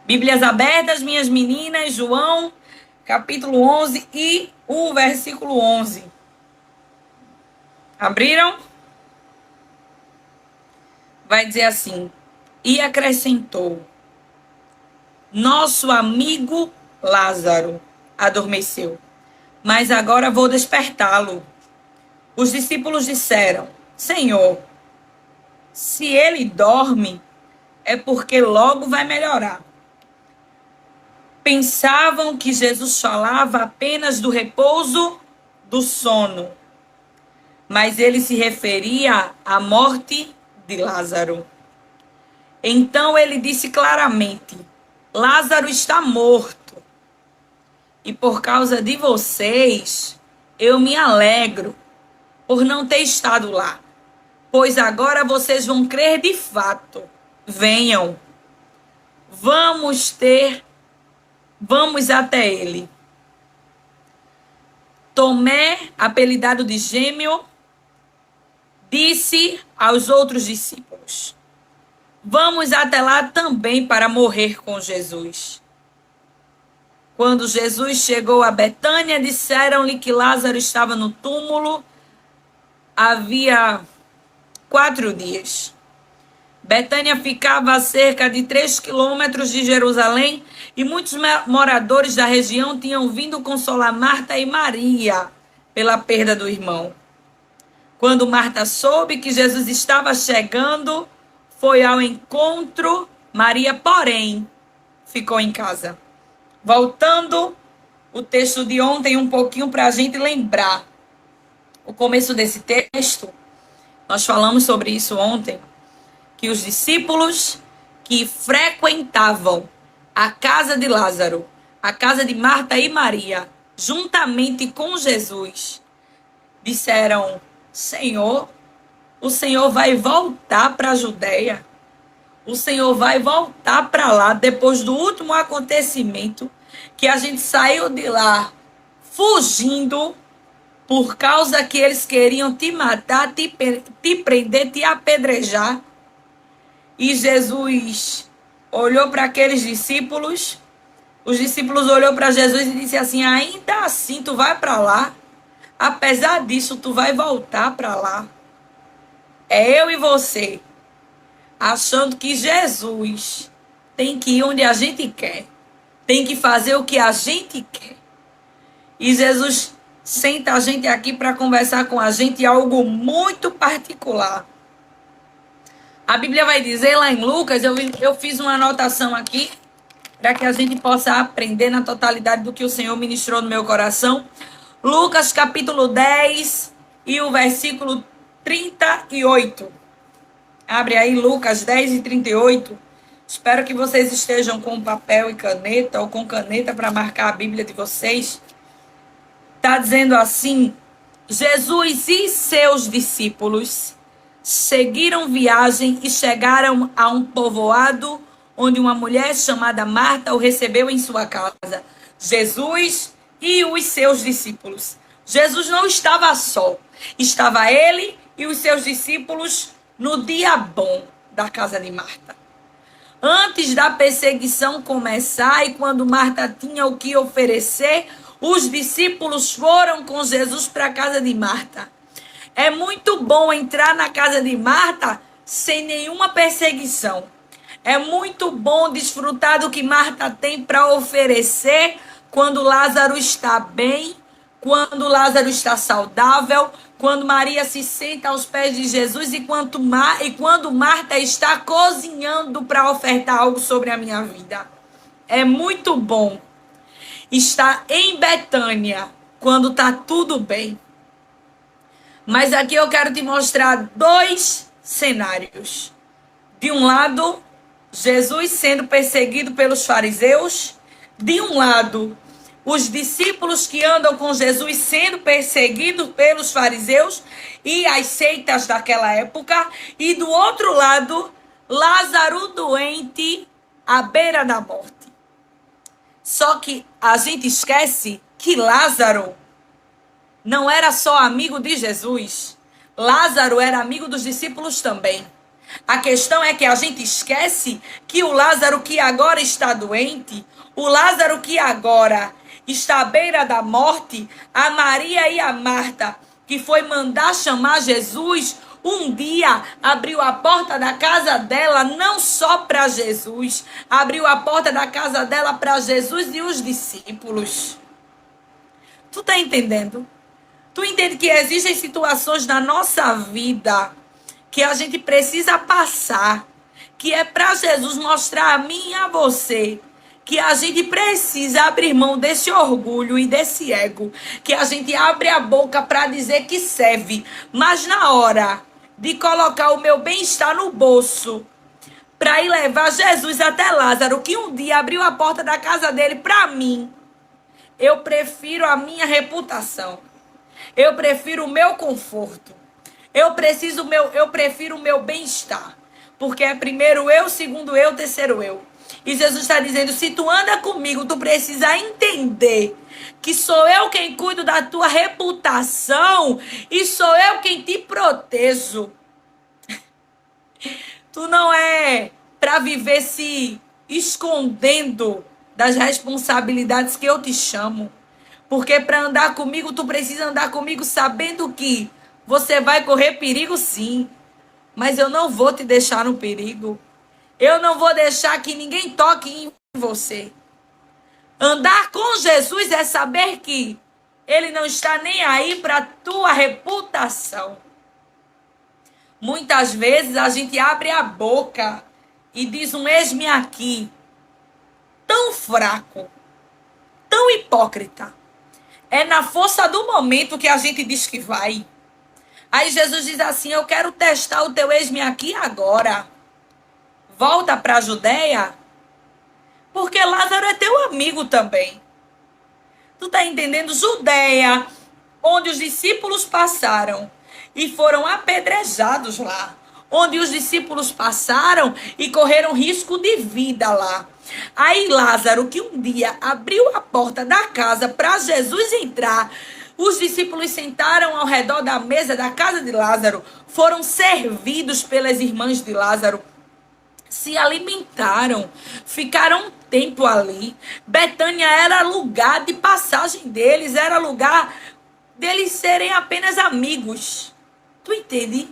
Bíblias abertas, minhas meninas, João, capítulo 11 e o versículo 11. Abriram? Vai dizer assim: e acrescentou, nosso amigo Lázaro adormeceu, mas agora vou despertá-lo. Os discípulos disseram, Senhor, se ele dorme, é porque logo vai melhorar. Pensavam que Jesus falava apenas do repouso do sono, mas ele se referia à morte de Lázaro. Então ele disse claramente, Lázaro está morto, e por causa de vocês, eu me alegro por não ter estado lá, pois agora vocês vão crer de fato. Venham, vamos até ele. Tomé, apelidado de Gêmeo, disse aos outros discípulos, vamos até lá também para morrer com Jesus. Quando Jesus chegou a Betânia, disseram-lhe que Lázaro estava no túmulo havia 4 dias. Betânia ficava a cerca de 3 quilômetros de Jerusalém e muitos moradores da região tinham vindo consolar Marta e Maria pela perda do irmão. Quando Marta soube que Jesus estava chegando, foi ao encontro. Maria, porém, ficou em casa. Voltando o texto de ontem um pouquinho para a gente lembrar. O começo desse texto, nós falamos sobre isso ontem, que os discípulos que frequentavam a casa de Lázaro, a casa de Marta e Maria, juntamente com Jesus, disseram, Senhor, o Senhor vai voltar para a Judéia. O Senhor vai voltar para lá depois do último acontecimento, que a gente saiu de lá fugindo por causa que eles queriam te matar, te prender, te apedrejar. E Jesus olhou para aqueles discípulos, os discípulos olhou para Jesus e disse assim, ainda assim tu vai para lá, apesar disso tu vai voltar para lá. É eu e você, achando que Jesus tem que ir onde a gente quer, tem que fazer o que a gente quer. E Jesus senta a gente aqui para conversar com a gente algo muito particular. A Bíblia vai dizer lá em Lucas, eu fiz uma anotação aqui, para que a gente possa aprender na totalidade do que o Senhor ministrou no meu coração. Lucas capítulo 10 e o versículo 38. Abre aí Lucas 10 e 38. Espero que vocês estejam com papel e caneta, ou com caneta para marcar a Bíblia de vocês. Está dizendo assim, Jesus e seus discípulos seguiram viagem e chegaram a um povoado onde uma mulher chamada Marta o recebeu em sua casa. Jesus e os seus discípulos. Jesus não estava só. Estava ele e os seus discípulos no dia bom da casa de Marta. Antes da perseguição começar e quando Marta tinha o que oferecer, os discípulos foram com Jesus para a casa de Marta. É muito bom entrar na casa de Marta sem nenhuma perseguição. É muito bom desfrutar do que Marta tem para oferecer quando Lázaro está bem, quando Lázaro está saudável, quando Maria se senta aos pés de Jesus e quando Marta está cozinhando para ofertar algo sobre a minha vida. É muito bom estar em Betânia quando está tudo bem. Mas aqui eu quero te mostrar dois cenários. De um lado, Jesus sendo perseguido pelos fariseus. De um lado, os discípulos que andam com Jesus sendo perseguidos pelos fariseus e as seitas daquela época. E do outro lado, Lázaro doente à beira da morte. Só que a gente esquece que Lázaro não era só amigo de Jesus. Lázaro era amigo dos discípulos também. A questão é que a gente esquece que o Lázaro que agora está doente, o Lázaro que agora está à beira da morte, a Maria e a Marta, que foi mandar chamar Jesus, um dia abriu a porta da casa dela não só para Jesus, abriu a porta da casa dela para Jesus e os discípulos. Tu tá entendendo? Tu entende que existem situações na nossa vida que a gente precisa passar, que é para Jesus mostrar a mim e a você que a gente precisa abrir mão desse orgulho e desse ego, que a gente abre a boca para dizer que serve, mas na hora de colocar o meu bem-estar no bolso, para ir levar Jesus até Lázaro, que um dia abriu a porta da casa dele para mim, eu prefiro a minha reputação, eu prefiro o meu conforto, eu prefiro o meu bem-estar, porque é primeiro eu, segundo eu, terceiro eu. E Jesus está dizendo, se tu anda comigo, tu precisa entender que sou eu quem cuido da tua reputação e sou eu quem te protejo. Tu não é para viver se escondendo das responsabilidades que eu te chamo. Porque para andar comigo, tu precisa andar comigo sabendo que você vai correr perigo sim, mas eu não vou te deixar no perigo. Eu não vou deixar que ninguém toque em você. Andar com Jesus é saber que Ele não está nem aí para a tua reputação. Muitas vezes a gente abre a boca e diz um eis-me aqui, tão fraco, tão hipócrita. É na força do momento que a gente diz que vai. Aí Jesus diz assim, eu quero testar o teu eis-me aqui agora. Volta para a Judeia, porque Lázaro é teu amigo também. Tu tá entendendo? Judeia, onde os discípulos passaram e foram apedrejados lá. Onde os discípulos passaram e correram risco de vida lá. Aí Lázaro, que um dia abriu a porta da casa para Jesus entrar, os discípulos sentaram ao redor da mesa da casa de Lázaro, foram servidos pelas irmãs de Lázaro, se alimentaram, ficaram um tempo ali. Betânia era lugar de passagem deles, era lugar deles serem apenas amigos. Tu entende?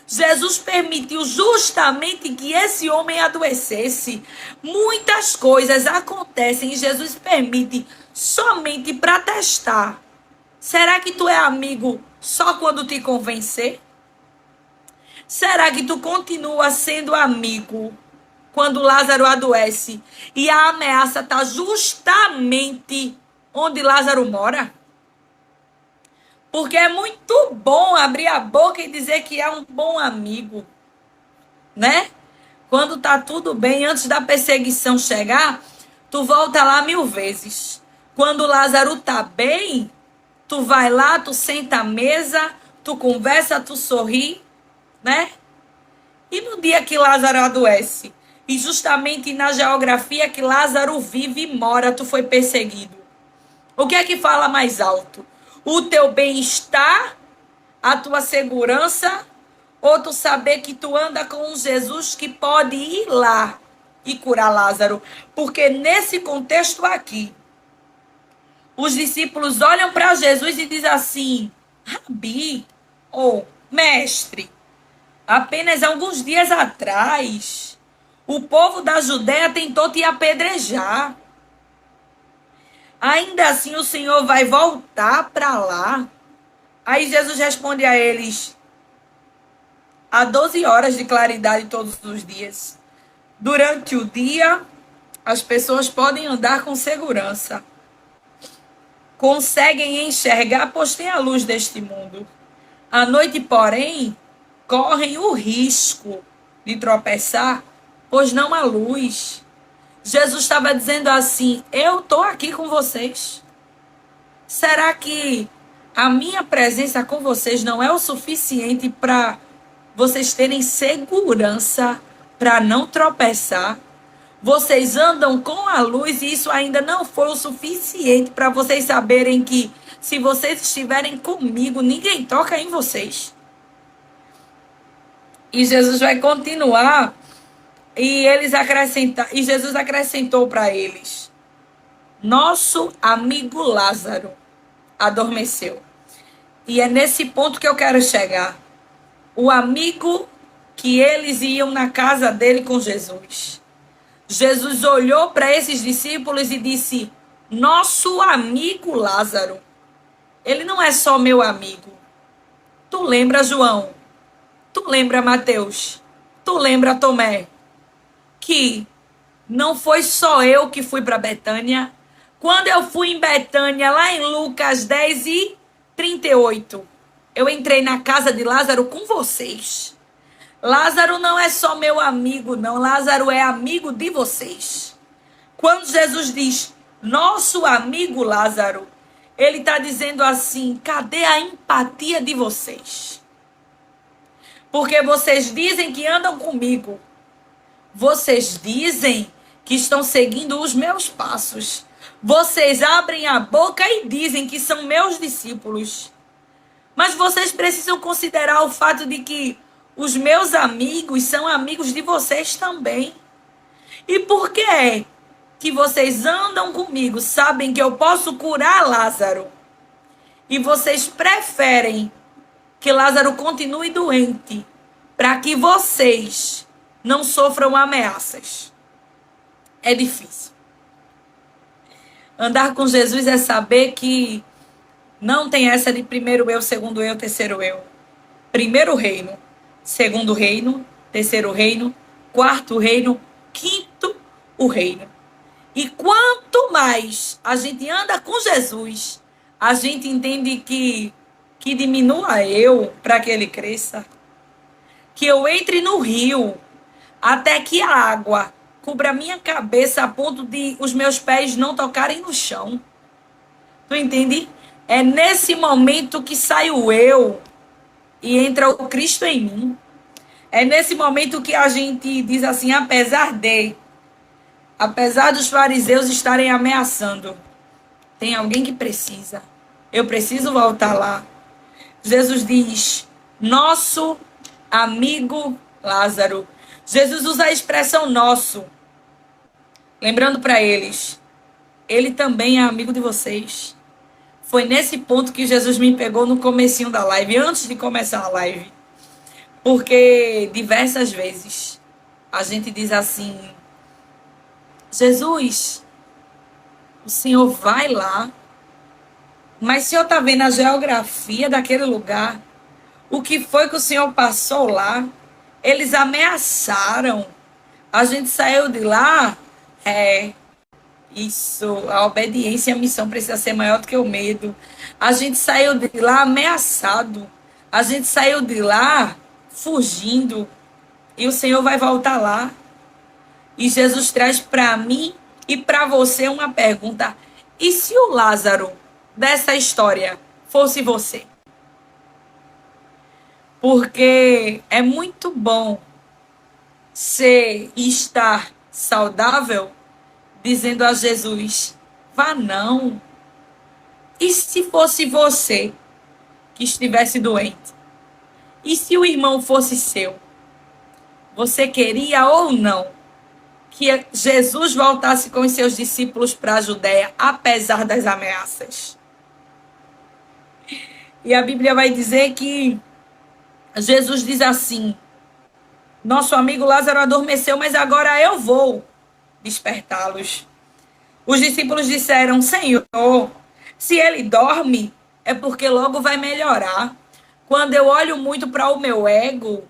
Jesus permitiu justamente que esse homem adoecesse. Muitas coisas acontecem e Jesus permite somente para testar. Será que tu é amigo só quando te convencer? Será que tu continua sendo amigo quando Lázaro adoece e a ameaça está justamente onde Lázaro mora? Porque é muito bom abrir a boca e dizer que é um bom amigo, né? Quando tá tudo bem, antes da perseguição chegar, tu volta lá 1000 vezes. Quando Lázaro tá bem, tu vai lá, tu senta à mesa, tu conversa, tu sorri, né? E no dia que Lázaro adoece, e justamente na geografia que Lázaro vive e mora, tu foi perseguido. O que é que fala mais alto? O teu bem-estar, a tua segurança, ou tu saber que tu anda com um Jesus que pode ir lá e curar Lázaro? Porque nesse contexto aqui, os discípulos olham para Jesus e dizem assim, Rabi, ou mestre, apenas alguns dias atrás, O povo da Judéia tentou te apedrejar. Ainda assim o Senhor vai voltar para lá. Aí Jesus responde a eles: há 12 horas de claridade todos os dias. Durante o dia, as pessoas podem andar com segurança. Conseguem enxergar, pois tem a luz deste mundo. À noite, porém, correm o risco de tropeçar, pois não há luz. Jesus estava dizendo assim: eu estou aqui com vocês. Será que a minha presença com vocês não é o suficiente para vocês terem segurança para não tropeçar? Vocês andam com a luz e isso ainda não foi o suficiente para vocês saberem que se vocês estiverem comigo, ninguém toca em vocês. E Jesus vai continuar e Jesus acrescentou para eles: nosso amigo Lázaro adormeceu. E é nesse ponto que eu quero chegar. O amigo que eles iam na casa dele com Jesus. Jesus olhou para esses discípulos e disse: nosso amigo Lázaro. Ele não é só meu amigo. Tu lembra, João? Tu lembra, Mateus? Tu lembra, Tomé? Que não foi só eu que fui para Betânia. Quando eu fui em Betânia, lá em Lucas 10:38, eu entrei na casa de Lázaro com vocês. Lázaro não é só meu amigo, não. Lázaro é amigo de vocês. Quando Jesus diz nosso amigo Lázaro, ele está dizendo assim: cadê a empatia de vocês? Porque vocês dizem que andam comigo. Vocês dizem que estão seguindo os meus passos. Vocês abrem a boca e dizem que são meus discípulos. Mas vocês precisam considerar o fato de que os meus amigos são amigos de vocês também. E por que é que vocês andam comigo, sabem que eu posso curar Lázaro, e vocês preferem que Lázaro continue doente para que vocês não sofram ameaças? É difícil. Andar com Jesus é saber que não tem essa de primeiro eu, segundo eu, terceiro eu. Primeiro reino, segundo reino, terceiro reino, quarto reino, quinto o reino. E quanto mais a gente anda com Jesus, a gente entende que diminua eu para que ele cresça. Que eu entre no rio até que a água cubra a minha cabeça a ponto de os meus pés não tocarem no chão. Tu entende? É nesse momento que sai o eu e entra o Cristo em mim. É nesse momento que a gente diz assim: apesar dos fariseus estarem ameaçando, tem alguém que precisa. Eu preciso voltar lá. Jesus diz: nosso amigo Lázaro. Jesus usa a expressão nosso, lembrando para eles: ele também é amigo de vocês. Foi nesse ponto que Jesus me pegou no comecinho da live, antes de começar a live. Porque diversas vezes a gente diz assim: Jesus, o Senhor vai lá, mas o Senhor está vendo a geografia daquele lugar? O que foi que o Senhor passou lá? Eles ameaçaram. A gente saiu de lá. Isso, a obediência e a missão precisa ser maior do que o medo. A gente saiu de lá ameaçado. A gente saiu de lá fugindo. E o Senhor vai voltar lá. E Jesus traz para mim e para você uma pergunta: e se o Lázaro dessa história fosse você? Porque é muito bom estar saudável dizendo a Jesus: vá não. E se fosse você que estivesse doente? E se o irmão fosse seu? Você queria ou não que Jesus voltasse com os seus discípulos para a Judéia, apesar das ameaças? E a Bíblia vai dizer que Jesus diz assim: Nosso amigo Lázaro adormeceu, mas agora eu vou despertá-los. Os discípulos disseram: Senhor, se ele dorme, é porque logo vai melhorar. Quando eu olho muito para o meu ego,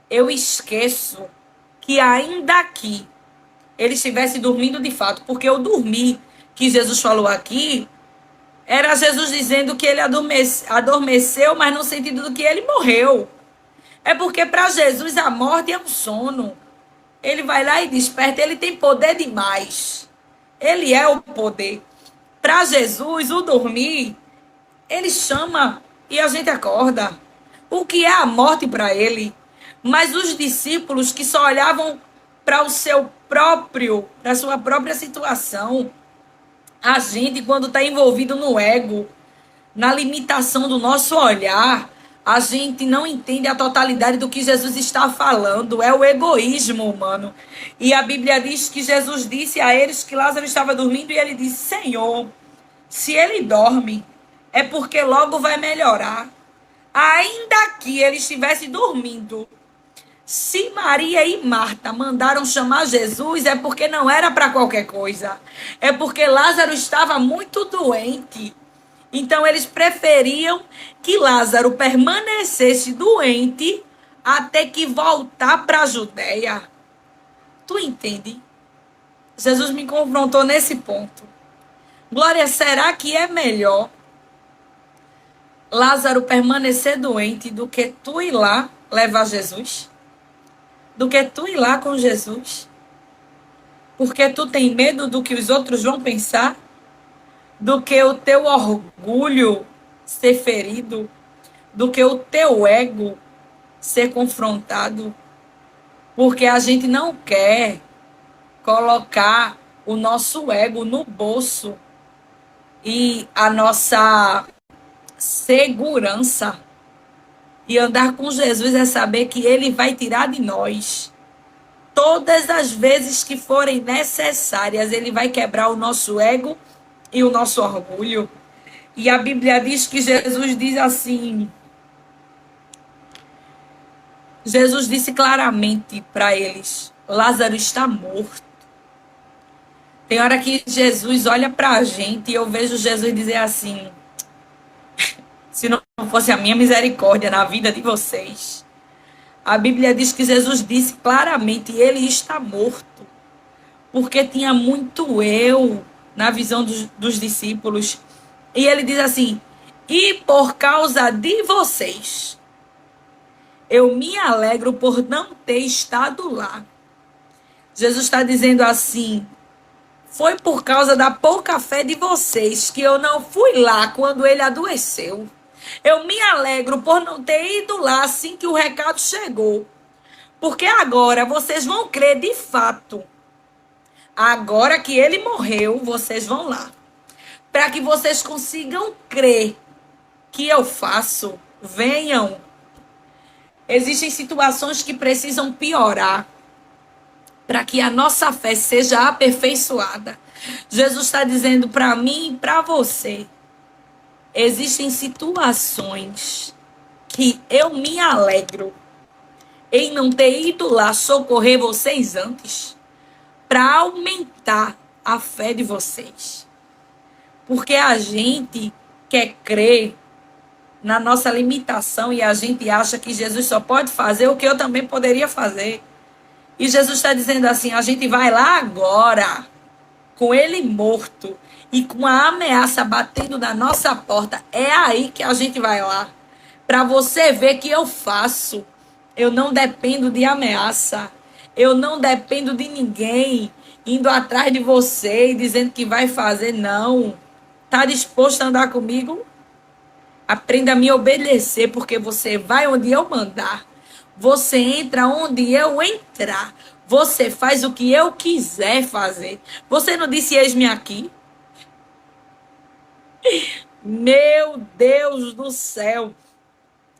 eu esqueço que ainda aqui ele estivesse dormindo de fato, porque o dormir que Jesus falou aqui era Jesus dizendo que ele adormeceu, mas no sentido do que ele morreu. É porque para Jesus a morte é um sono. Ele vai lá e desperta, ele tem poder demais. Ele é o poder. Para Jesus, o dormir, ele chama e a gente acorda. O que é a morte para ele? Mas os discípulos que só olhavam para o seu próprio, para a sua própria situação, a gente, quando está envolvido no ego, na limitação do nosso olhar, a gente não entende a totalidade do que Jesus está falando. É o egoísmo humano. E a Bíblia diz que Jesus disse a eles que Lázaro estava dormindo e ele disse: Senhor, se ele dorme, é porque logo vai melhorar. Ainda que ele estivesse dormindo, se Maria e Marta mandaram chamar Jesus, é porque não era para qualquer coisa. É porque Lázaro estava muito doente. Então, eles preferiam que Lázaro permanecesse doente até que voltar para a Judéia. Tu entende? Jesus me confrontou nesse ponto. Glória, será que é melhor Lázaro permanecer doente do que tu ir lá levar Jesus? Do que tu ir lá com Jesus? Porque tu tem medo do que os outros vão pensar? Do que o teu orgulho ser ferido? Do que o teu ego ser confrontado? Porque a gente não quer colocar o nosso ego no bolso e a nossa segurança. E andar com Jesus é saber que ele vai tirar de nós todas as vezes que forem necessárias. Ele vai quebrar o nosso ego e o nosso orgulho. E a Bíblia diz que Jesus diz assim, Jesus disse claramente para eles: Lázaro está morto. Tem hora que Jesus olha para a gente e eu vejo Jesus dizer assim: se não fosse a minha misericórdia na vida de vocês. A Bíblia diz que Jesus disse claramente: ele está morto. Porque tinha muito eu na visão dos discípulos. E ele diz assim: e por causa de vocês, eu me alegro por não ter estado lá. Jesus está dizendo assim: foi por causa da pouca fé de vocês que eu não fui lá quando ele adoeceu. Eu me alegro por não ter ido lá assim que o recado chegou. Porque agora vocês vão crer de fato. Agora que ele morreu, vocês vão lá. Para que vocês consigam crer que eu faço, venham. Existem situações que precisam piorar para que a nossa fé seja aperfeiçoada. Jesus está dizendo para mim e para você: existem situações que eu me alegro em não ter ido lá socorrer vocês antes, para aumentar a fé de vocês. Porque a gente quer crer na nossa limitação e a gente acha que Jesus só pode fazer o que eu também poderia fazer. E Jesus está dizendo assim: a gente vai lá agora, com ele morto e com a ameaça batendo na nossa porta. É aí que a gente vai lá. Para você ver que eu faço. Eu não dependo de ameaça. Eu não dependo de ninguém indo atrás de você e dizendo que vai fazer. Não. Está disposto a andar comigo? Aprenda a me obedecer, porque você vai onde eu mandar. Você entra onde eu entrar. Você faz o que eu quiser fazer. Você não disse: eis-me aqui? Meu Deus do céu.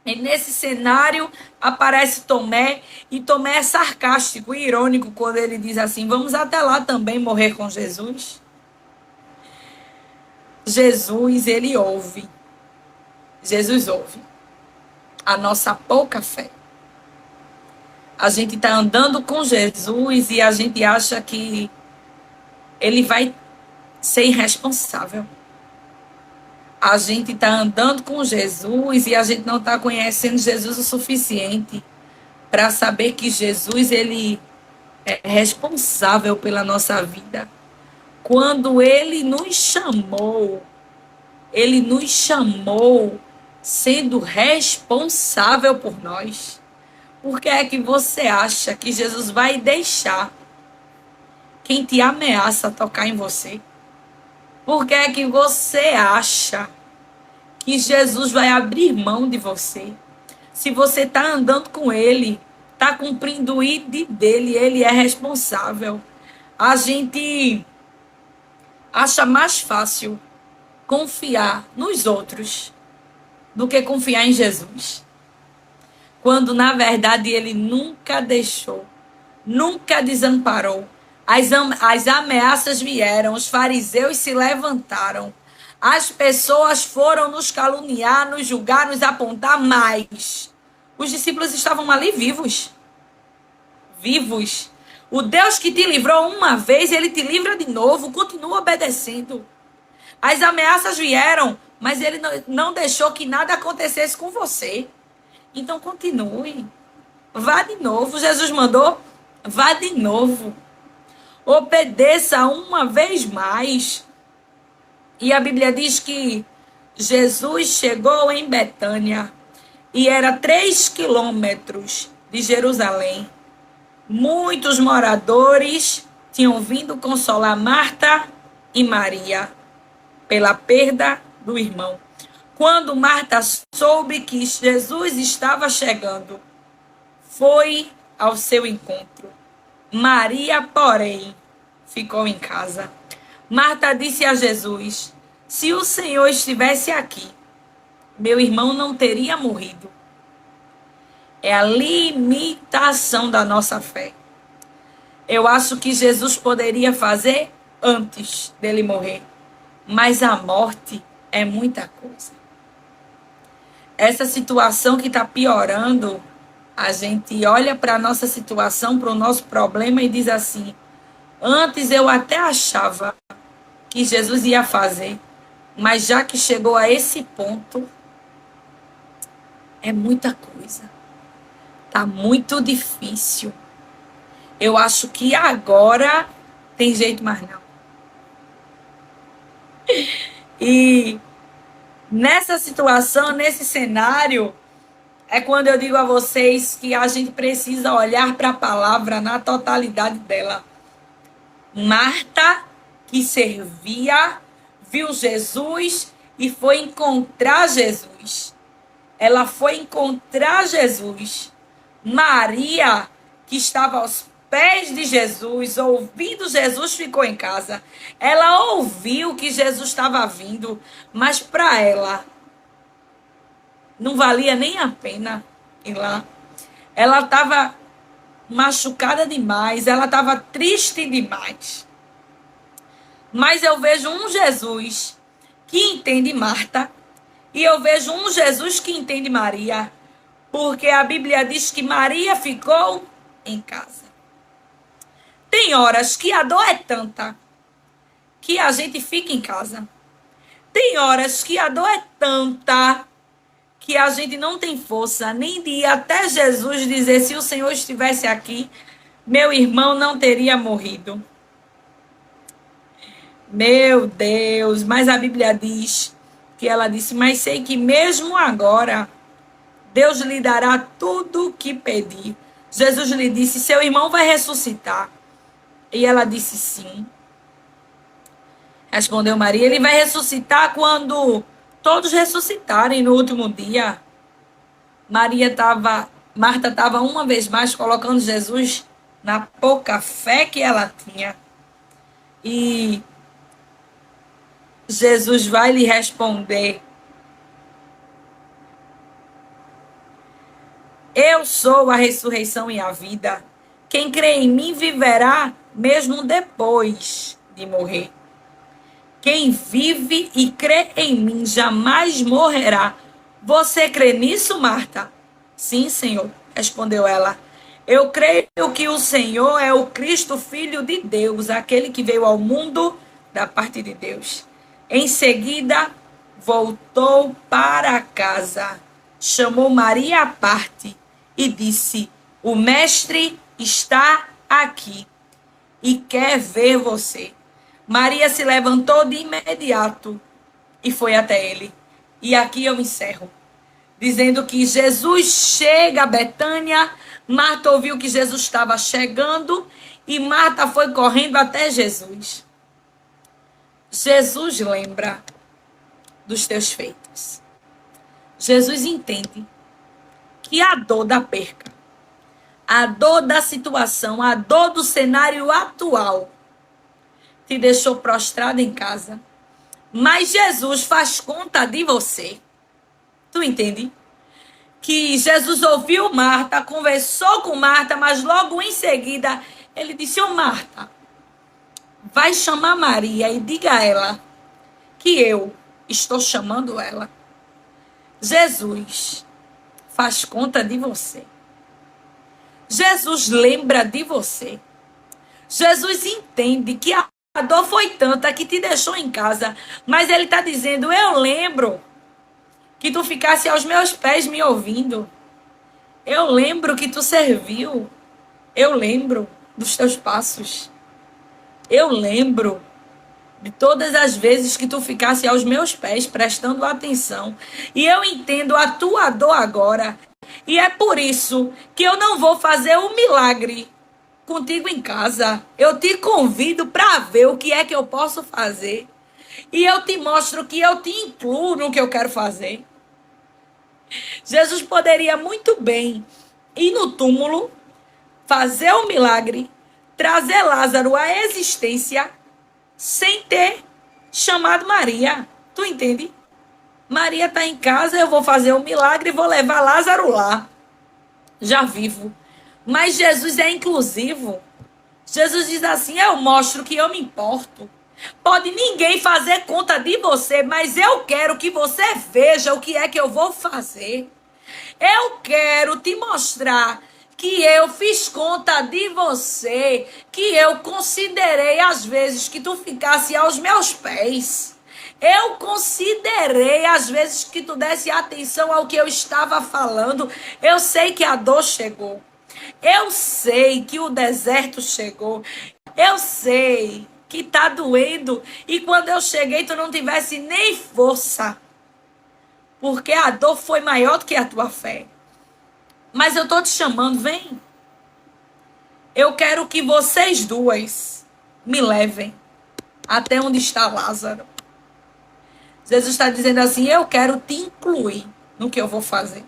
E nesse cenário aparece Tomé. E Tomé é sarcástico e irônico quando ele diz assim: vamos até lá também morrer com Jesus? Jesus, ele ouve. Jesus ouve a nossa pouca fé. A gente está andando com Jesus e a gente acha que ele vai ser irresponsável. A gente está andando com Jesus e a gente não está conhecendo Jesus o suficiente para saber que Jesus, ele é responsável pela nossa vida. Quando ele nos chamou sendo responsável por nós. Por que é que você acha que Jesus vai deixar quem te ameaça tocar em você? Por que é que você acha que Jesus vai abrir mão de você? Se você está andando com ele, está cumprindo o ID dele, ele é responsável. A gente acha mais fácil confiar nos outros do que confiar em Jesus. Quando, na verdade, ele nunca deixou, nunca desamparou. As ameaças vieram, os fariseus se levantaram. As pessoas foram nos caluniar, nos julgar, nos apontar, mas os discípulos estavam ali vivos. Vivos. O Deus que te livrou uma vez, ele te livra de novo, continua obedecendo. As ameaças vieram, mas ele não deixou que nada acontecesse com você. Então continue. Vá de novo. Jesus mandou, vá de novo. Obedeça uma vez mais. E a Bíblia diz que Jesus chegou em Betânia e era 3 quilômetros de Jerusalém. Muitos moradores tinham vindo consolar Marta e Maria pela perda do irmão. Quando Marta soube que Jesus estava chegando, foi ao seu encontro. Maria, porém, ficou em casa. Marta disse a Jesus: se o Senhor estivesse aqui, meu irmão não teria morrido. É a limitação da nossa fé. Eu acho que Jesus poderia fazer antes dele morrer. Mas a morte é muita coisa. Essa situação que está piorando, a gente olha para a nossa situação, para o nosso problema e diz assim: antes eu até achava que Jesus ia fazer, mas já que chegou a esse ponto, é muita coisa. Tá muito difícil. Eu acho que agora tem jeito mais não. E nessa situação, nesse cenário, é quando eu digo a vocês que a gente precisa olhar para a palavra na totalidade dela. Marta, que servia, viu Jesus e foi encontrar Jesus. Ela foi encontrar Jesus. Maria, que estava aos pés de Jesus, ouvindo Jesus, ficou em casa. Ela ouviu que Jesus estava vindo, mas para ela não valia nem a pena ir lá. Ela estava machucada demais, ela estava triste demais. Mas eu vejo um Jesus que entende Marta e eu vejo um Jesus que entende Maria, porque a Bíblia diz que Maria ficou em casa. Tem horas que a dor é tanta que a gente fica em casa. Tem horas que a dor é tanta que a gente não tem força nem de ir até Jesus dizer: se o Senhor estivesse aqui, meu irmão não teria morrido. Meu Deus, mas a Bíblia diz que ela disse: mas sei que mesmo agora Deus lhe dará tudo o que pedir. Jesus lhe disse: seu irmão vai ressuscitar. E ela disse: sim. Respondeu Maria: ele vai ressuscitar quando todos ressuscitarem no último dia. Marta estava uma vez mais colocando Jesus na pouca fé que ela tinha. E Jesus vai lhe responder: eu sou a ressurreição e a vida. Quem crê em mim viverá mesmo depois de morrer. Quem vive e crê em mim jamais morrerá. Você crê nisso, Marta? Sim, Senhor, respondeu ela. Eu creio que o Senhor é o Cristo, Filho de Deus, aquele que veio ao mundo da parte de Deus. Em seguida, voltou para casa, chamou Maria à parte e disse: o mestre está aqui e quer ver você. Maria se levantou de imediato e foi até ele. E aqui eu encerro, dizendo que Jesus chega a Betânia. Marta ouviu que Jesus estava chegando e Marta foi correndo até Jesus. Jesus lembra dos teus feitos. Jesus entende que a dor da perca, a dor da situação, a dor do cenário atual te deixou prostrado em casa. Mas Jesus faz conta de você. Tu entende? Que Jesus ouviu Marta, conversou com Marta, mas logo em seguida ele disse: ô Marta, vai chamar Maria e diga a ela que eu estou chamando ela. Jesus faz conta de você. Jesus lembra de você. Jesus entende que a dor foi tanta que te deixou em casa, mas ele está dizendo: eu lembro que tu ficasse aos meus pés me ouvindo. Eu lembro que tu serviu. Eu lembro dos teus passos. Eu lembro de todas as vezes que tu ficasse aos meus pés prestando atenção. E eu entendo a tua dor agora. E é por isso que eu não vou fazer um milagre contigo em casa. Eu te convido para ver o que é que eu posso fazer. E eu te mostro que eu te incluo no que eu quero fazer. Jesus poderia muito bem ir no túmulo, fazer o milagre, trazer Lázaro à existência, sem ter chamado Maria. Tu entende? Maria está em casa, eu vou fazer o milagre e vou levar Lázaro lá, já vivo. Mas Jesus é inclusivo. Jesus diz assim: eu mostro que eu me importo. Pode ninguém fazer conta de você, mas eu quero que você veja o que é que eu vou fazer. Eu quero te mostrar que eu fiz conta de você, que eu considerei as vezes que tu ficasse aos meus pés. Eu considerei as vezes que tu desse atenção ao que eu estava falando. Eu sei que a dor chegou. Eu sei que o deserto chegou. Eu sei que tá doendo. E quando eu cheguei, tu não tivesse nem força. Porque a dor foi maior do que a tua fé. Mas eu tô te chamando, vem. Eu quero que vocês duas me levem até onde está Lázaro. Jesus está dizendo assim: eu quero te incluir no que eu vou fazer.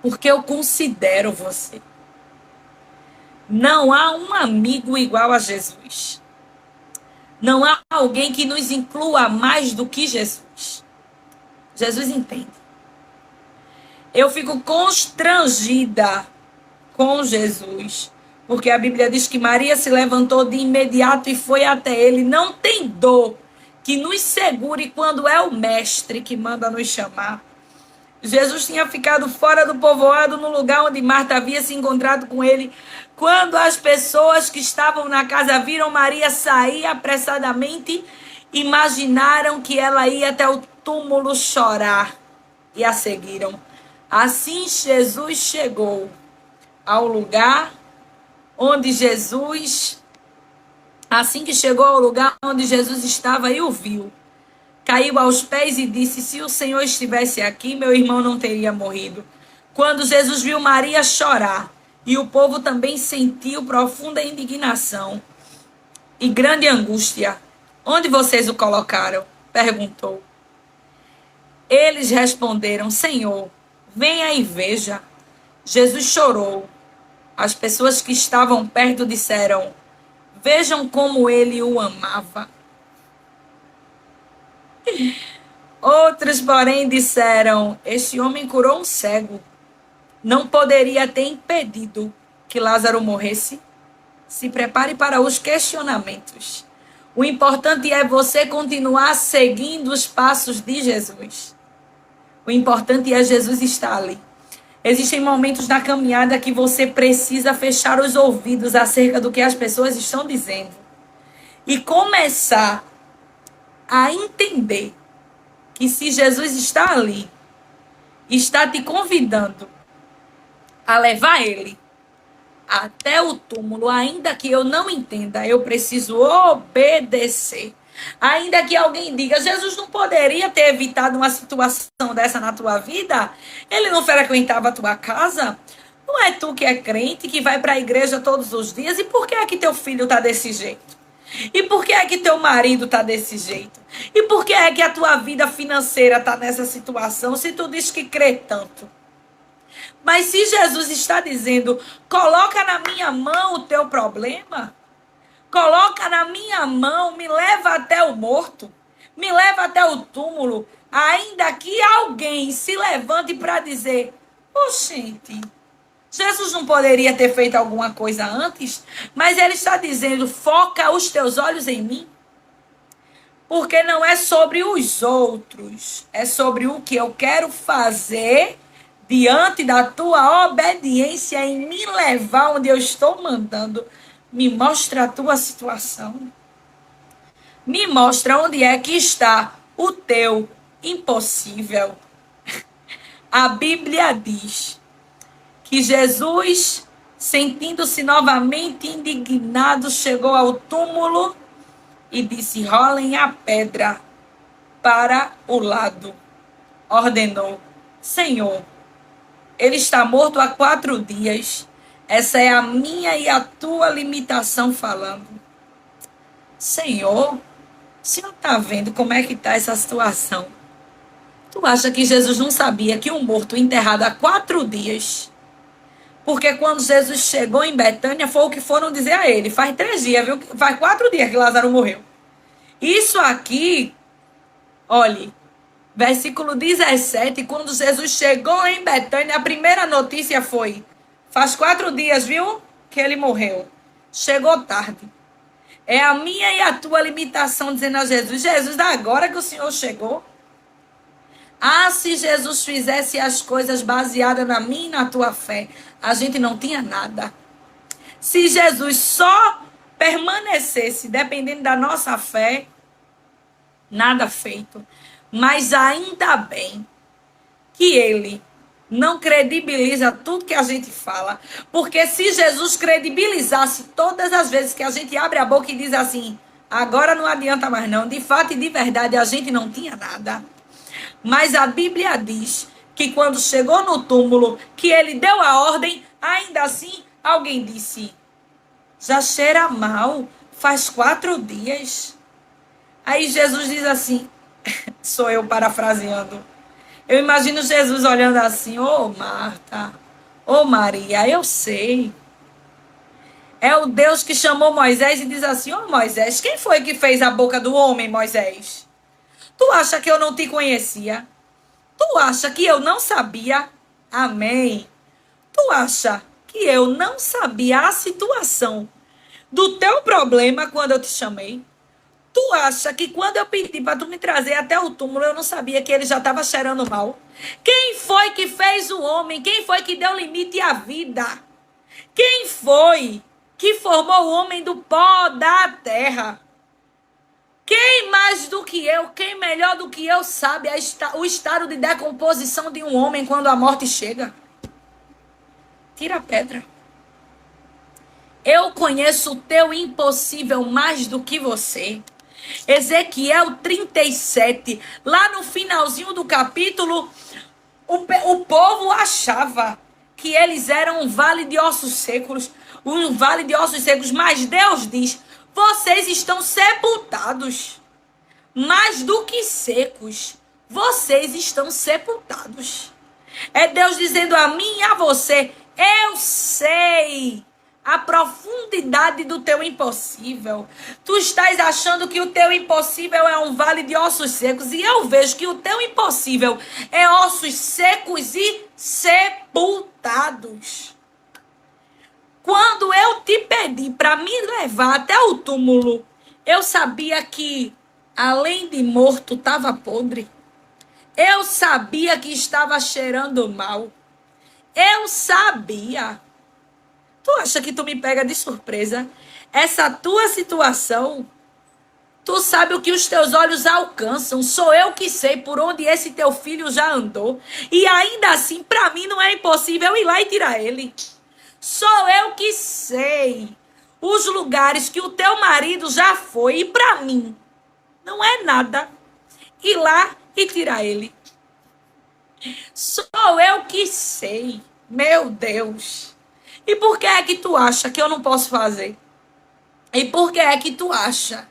Porque eu considero você. Não há um amigo igual a Jesus. Não há alguém que nos inclua mais do que Jesus. Jesus entende. Eu fico constrangida com Jesus, porque a Bíblia diz que Maria se levantou de imediato e foi até ele. Não tem dor que nos segure quando é o mestre que manda nos chamar. Jesus tinha ficado fora do povoado, no lugar onde Marta havia se encontrado com ele. Quando as pessoas que estavam na casa viram Maria sair apressadamente, imaginaram que ela ia até o túmulo chorar e a seguiram. Assim Jesus chegou ao lugar onde assim que chegou ao lugar onde Jesus estava e o viu, caiu aos pés e disse: se o Senhor estivesse aqui, meu irmão não teria morrido. Quando Jesus viu Maria chorar, e o povo também sentiu profunda indignação e grande angústia. Onde vocês o colocaram? Perguntou. Eles responderam: Senhor, venha e veja. Jesus chorou. As pessoas que estavam perto disseram: vejam como ele o amava. Outros, porém, disseram: este homem curou um cego. Não poderia ter impedido que Lázaro morresse? Se prepare para os questionamentos. O importante é você continuar seguindo os passos de Jesus. O importante é Jesus estar ali. Existem momentos na caminhada que você precisa fechar os ouvidos acerca do que as pessoas estão dizendo e começar a entender que se Jesus está ali, está te convidando a levar ele até o túmulo, ainda que eu não entenda, eu preciso obedecer. Ainda que alguém diga, Jesus não poderia ter evitado uma situação dessa na tua vida? Ele não frequentava a tua casa? Não é tu que é crente, que vai para a igreja todos os dias? E por que é que teu filho está desse jeito? E por que é que teu marido está desse jeito? E por que é que a tua vida financeira está nessa situação, se tu diz que crê tanto? Mas se Jesus está dizendo, coloca na minha mão o teu problema, coloca na minha mão, me leva até o morto, me leva até o túmulo, ainda que alguém se levante para dizer, gente, Jesus não poderia ter feito alguma coisa antes, mas ele está dizendo, foca os teus olhos em mim, porque não é sobre os outros, é sobre o que eu quero fazer diante da tua obediência em me levar onde eu estou mandando. Me mostra a tua situação. Me mostra onde é que está o teu impossível. A Bíblia diz que Jesus, sentindo-se novamente indignado, chegou ao túmulo e disse, rolem a pedra para o lado. Ordenou, Senhor, ele está morto há 4 dias. Essa é a minha e a tua limitação falando. Senhor, o Senhor está vendo como é que está essa situação? Tu acha que Jesus não sabia que um morto enterrado há 4 dias? Porque quando Jesus chegou em Betânia, foi o que foram dizer a ele. Faz 3 dias, viu? Faz 4 dias que Lázaro morreu. Isso aqui, olhe, versículo 17, quando Jesus chegou em Betânia, a primeira notícia foi, faz 4 dias, viu, que ele morreu. Chegou tarde. É a minha e a tua limitação dizendo a Jesus, Jesus, agora que o Senhor chegou. Ah, se Jesus fizesse as coisas baseadas na minha e na tua fé, a gente não tinha nada. Se Jesus só permanecesse dependendo da nossa fé, nada feito. Mas ainda bem que ele não credibiliza tudo que a gente fala. Porque se Jesus credibilizasse todas as vezes que a gente abre a boca e diz assim, agora não adianta mais não, de fato e de verdade a gente não tinha nada. Mas a Bíblia diz que quando chegou no túmulo, que ele deu a ordem, ainda assim alguém disse, já cheira mal, faz 4 dias. Aí Jesus diz assim, sou eu parafraseando, eu imagino Jesus olhando assim, ô Marta, ô Maria, eu sei. É o Deus que chamou Moisés e diz assim, ô Moisés, quem foi que fez a boca do homem, Moisés? Tu acha que eu não te conhecia? Tu acha que eu não sabia? Amém. Tu acha que eu não sabia a situação do teu problema quando eu te chamei? Tu acha que quando eu pedi para tu me trazer até o túmulo, eu não sabia que ele já estava cheirando mal? Quem foi que fez o homem? Quem foi que deu limite à vida? Quem foi que formou o homem do pó da terra? Quem mais do que eu, quem melhor do que eu sabe o estado de decomposição de um homem quando a morte chega? Tira a pedra. Eu conheço o teu impossível mais do que você. Ezequiel 37, lá no finalzinho do capítulo, o povo achava que eles eram um vale de ossos secos, mas Deus diz, vocês estão sepultados, mais do que secos, vocês estão sepultados. É Deus dizendo a mim e a você, eu sei a profundidade do teu impossível. Tu estás achando que o teu impossível é um vale de ossos secos. E eu vejo que o teu impossível é ossos secos e sepultados. Quando eu te pedi para me levar até o túmulo, eu sabia que, além de morto, estava podre. Eu sabia que estava cheirando mal. Eu sabia. Tu acha que tu me pega de surpresa? Essa tua situação, tu sabe o que os teus olhos alcançam. Sou eu que sei por onde esse teu filho já andou. E ainda assim, para mim não é impossível ir lá e tirar ele. Sou eu que sei os lugares que o teu marido já foi. E para mim, não é nada ir lá e tirar ele. Sou eu que sei. Meu Deus. E por que é que tu acha que eu não posso fazer? E por que é que tu acha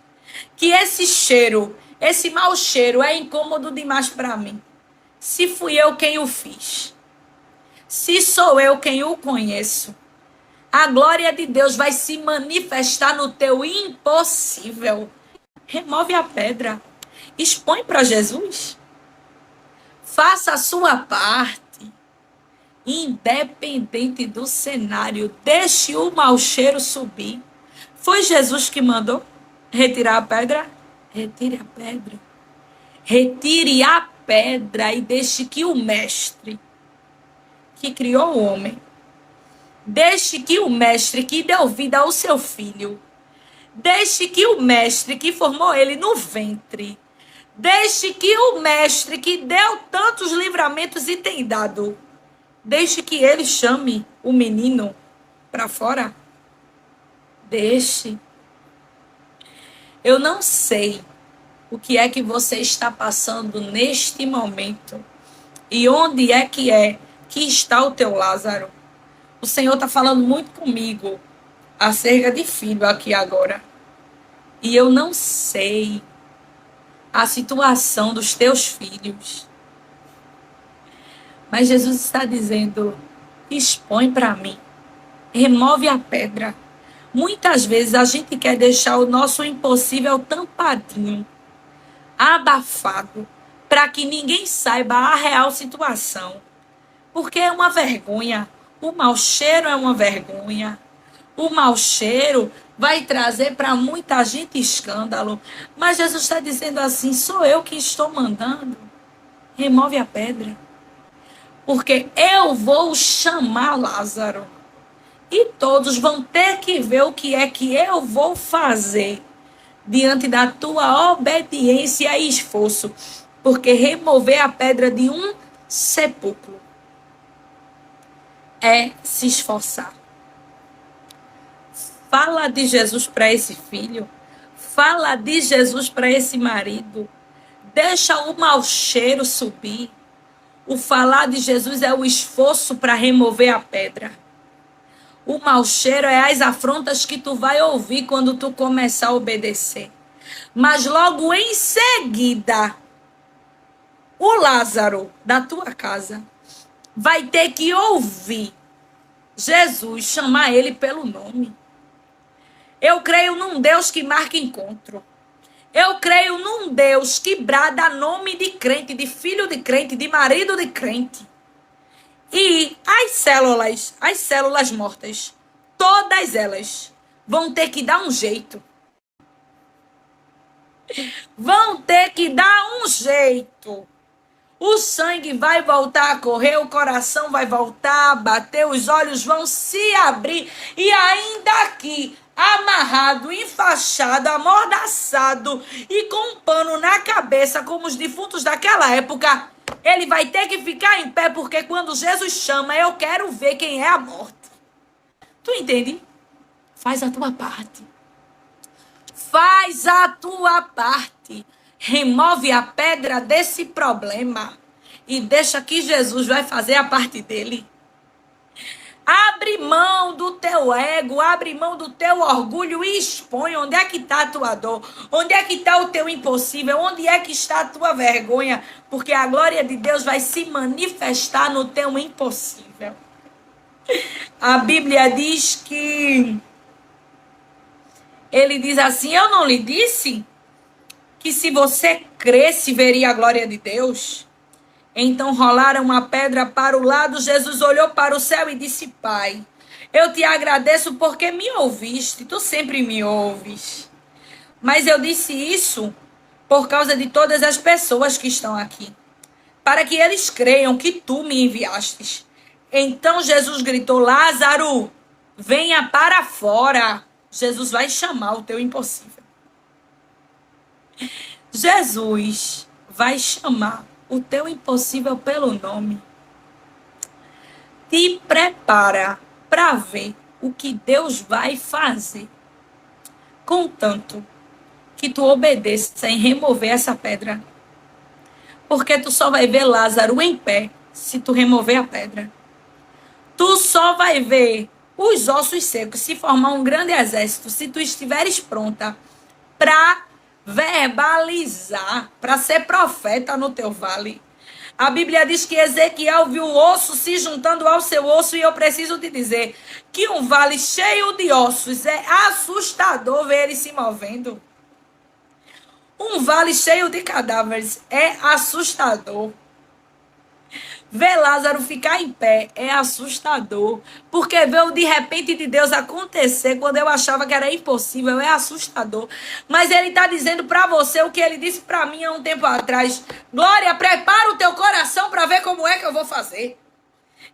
que esse cheiro, esse mau cheiro é incômodo demais para mim? Se fui eu quem o fiz. Se sou eu quem o conheço. A glória de Deus vai se manifestar no teu impossível. Remove a pedra. Expõe para Jesus. Faça a sua parte. Independente do cenário, deixe o mau cheiro subir. Foi Jesus que mandou retirar a pedra? Retire a pedra. Retire a pedra e deixe que o mestre que criou o homem, deixe que o mestre que deu vida ao seu filho, deixe que o mestre que formou ele no ventre, deixe que o mestre que deu tantos livramentos e tem dado, deixe que ele chame o menino para fora. Deixe. Eu não sei o que é que você está passando neste momento e onde é que está o teu Lázaro. O Senhor está falando muito comigo acerca de filho aqui agora. E eu não sei a situação dos teus filhos. Mas Jesus está dizendo, expõe para mim. Remove a pedra. Muitas vezes a gente quer deixar o nosso impossível tampadinho, abafado, para que ninguém saiba a real situação. Porque é uma vergonha. O mau cheiro é uma vergonha. O mau cheiro vai trazer para muita gente escândalo. Mas Jesus está dizendo assim, sou eu que estou mandando. Remove a pedra. Porque eu vou chamar Lázaro. E todos vão ter que ver o que é que eu vou fazer diante da tua obediência e esforço. Porque remover a pedra de um sepulcro é se esforçar. Fala de Jesus para esse filho. Fala de Jesus para esse marido. Deixa o mau cheiro subir. O falar de Jesus é o esforço para remover a pedra. O mau cheiro é as afrontas que tu vai ouvir quando tu começar a obedecer. Mas logo em seguida, o Lázaro da tua casa vai ter que ouvir Jesus chamar ele pelo nome. Eu creio num Deus que marca encontro. Eu creio num Deus que brada nome de crente, de filho de crente, de marido de crente. E as células mortas, todas elas vão ter que dar um jeito. Vão ter que dar um jeito. O sangue vai voltar a correr, o coração vai voltar a bater, os olhos vão se abrir. E ainda aqui, amarrado, enfaixado, amordaçado e com um pano na cabeça, como os defuntos daquela época, ele vai ter que ficar em pé, porque quando Jesus chama, eu quero ver quem é a morte. Tu entende? Faz a tua parte. Faz a tua parte. Remove a pedra desse problema e deixa que Jesus vai fazer a parte dele. Abre mão do teu ego, abre mão do teu orgulho e expõe onde é que está a tua dor, onde é que está o teu impossível, onde é que está a tua vergonha, porque a glória de Deus vai se manifestar no teu impossível. A Bíblia diz que ele diz assim, eu não lhe disse que se você cresce, veria a glória de Deus? Então rolaram uma pedra para o lado, Jesus olhou para o céu e disse, Pai, eu te agradeço porque me ouviste, tu sempre me ouves. Mas eu disse isso por causa de todas as pessoas que estão aqui, para que eles creiam que tu me enviastes. Então Jesus gritou: Lázaro, venha para fora. Jesus vai chamar o teu impossível. Jesus vai chamar o teu impossível pelo nome. Te prepara para ver o que Deus vai fazer. Contanto que tu obedeça em remover essa pedra. Porque tu só vai ver Lázaro em pé se tu remover a pedra. Tu só vai ver os ossos secos se formar um grande exército se tu estiveres pronta para verbalizar, para ser profeta no teu vale. A Bíblia diz que Ezequiel viu o osso se juntando ao seu osso, e eu preciso te dizer que um vale cheio de ossos é assustador ver ele se movendo. Um vale cheio de cadáveres é assustador. Ver Lázaro ficar em pé é assustador. Porque ver o de repente de Deus acontecer quando eu achava que era impossível é assustador. Mas ele está dizendo para você o que ele disse para mim há um tempo atrás. Glória, prepara o teu coração para ver como é que eu vou fazer.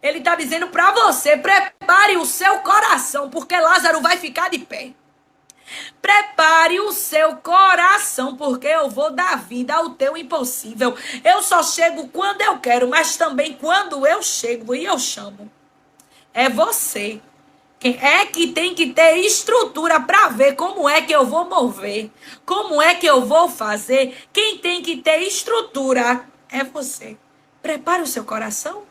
Ele está dizendo para você, prepare o seu coração, porque Lázaro vai ficar de pé. Prepare o seu coração, porque eu vou dar vida ao teu impossível. Eu só chego quando eu quero, mas também quando eu chego e eu chamo. É você. Quem é que tem que ter estrutura para ver como é que eu vou mover, como é que eu vou fazer. Quem tem que ter estrutura é você. Prepare o seu coração.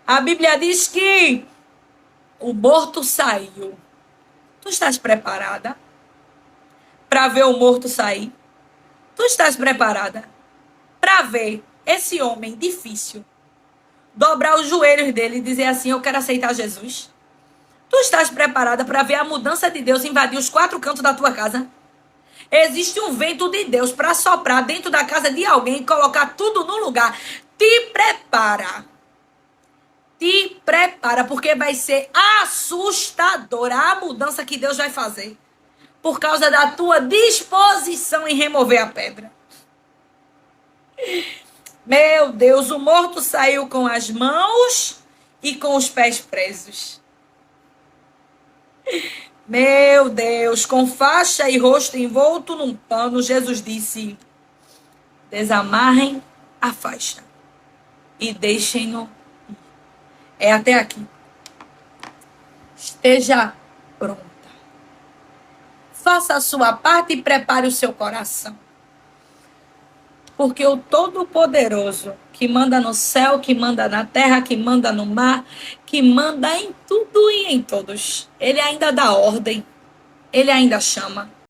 A Bíblia diz que o morto saiu. Tu estás preparada para ver o morto sair? Tu estás preparada para ver esse homem difícil dobrar os joelhos dele e dizer assim: eu quero aceitar Jesus? Tu estás preparada para ver a mudança de Deus invadir os 4 cantos da tua casa? Existe um vento de Deus para soprar dentro da casa de alguém e colocar tudo no lugar. Te prepara. Te prepara, porque vai ser assustadora a mudança que Deus vai fazer. Por causa da tua disposição em remover a pedra. Meu Deus, o morto saiu com as mãos e com os pés presos. Meu Deus, com faixa e rosto envolto num pano, Jesus disse: desamarrem a faixa e deixem-no. É até aqui. Esteja pronta. Faça a sua parte e prepare o seu coração. Porque o Todo-Poderoso, que manda no céu, que manda na terra, que manda no mar, que manda em tudo e em todos, ele ainda dá ordem, ele ainda chama.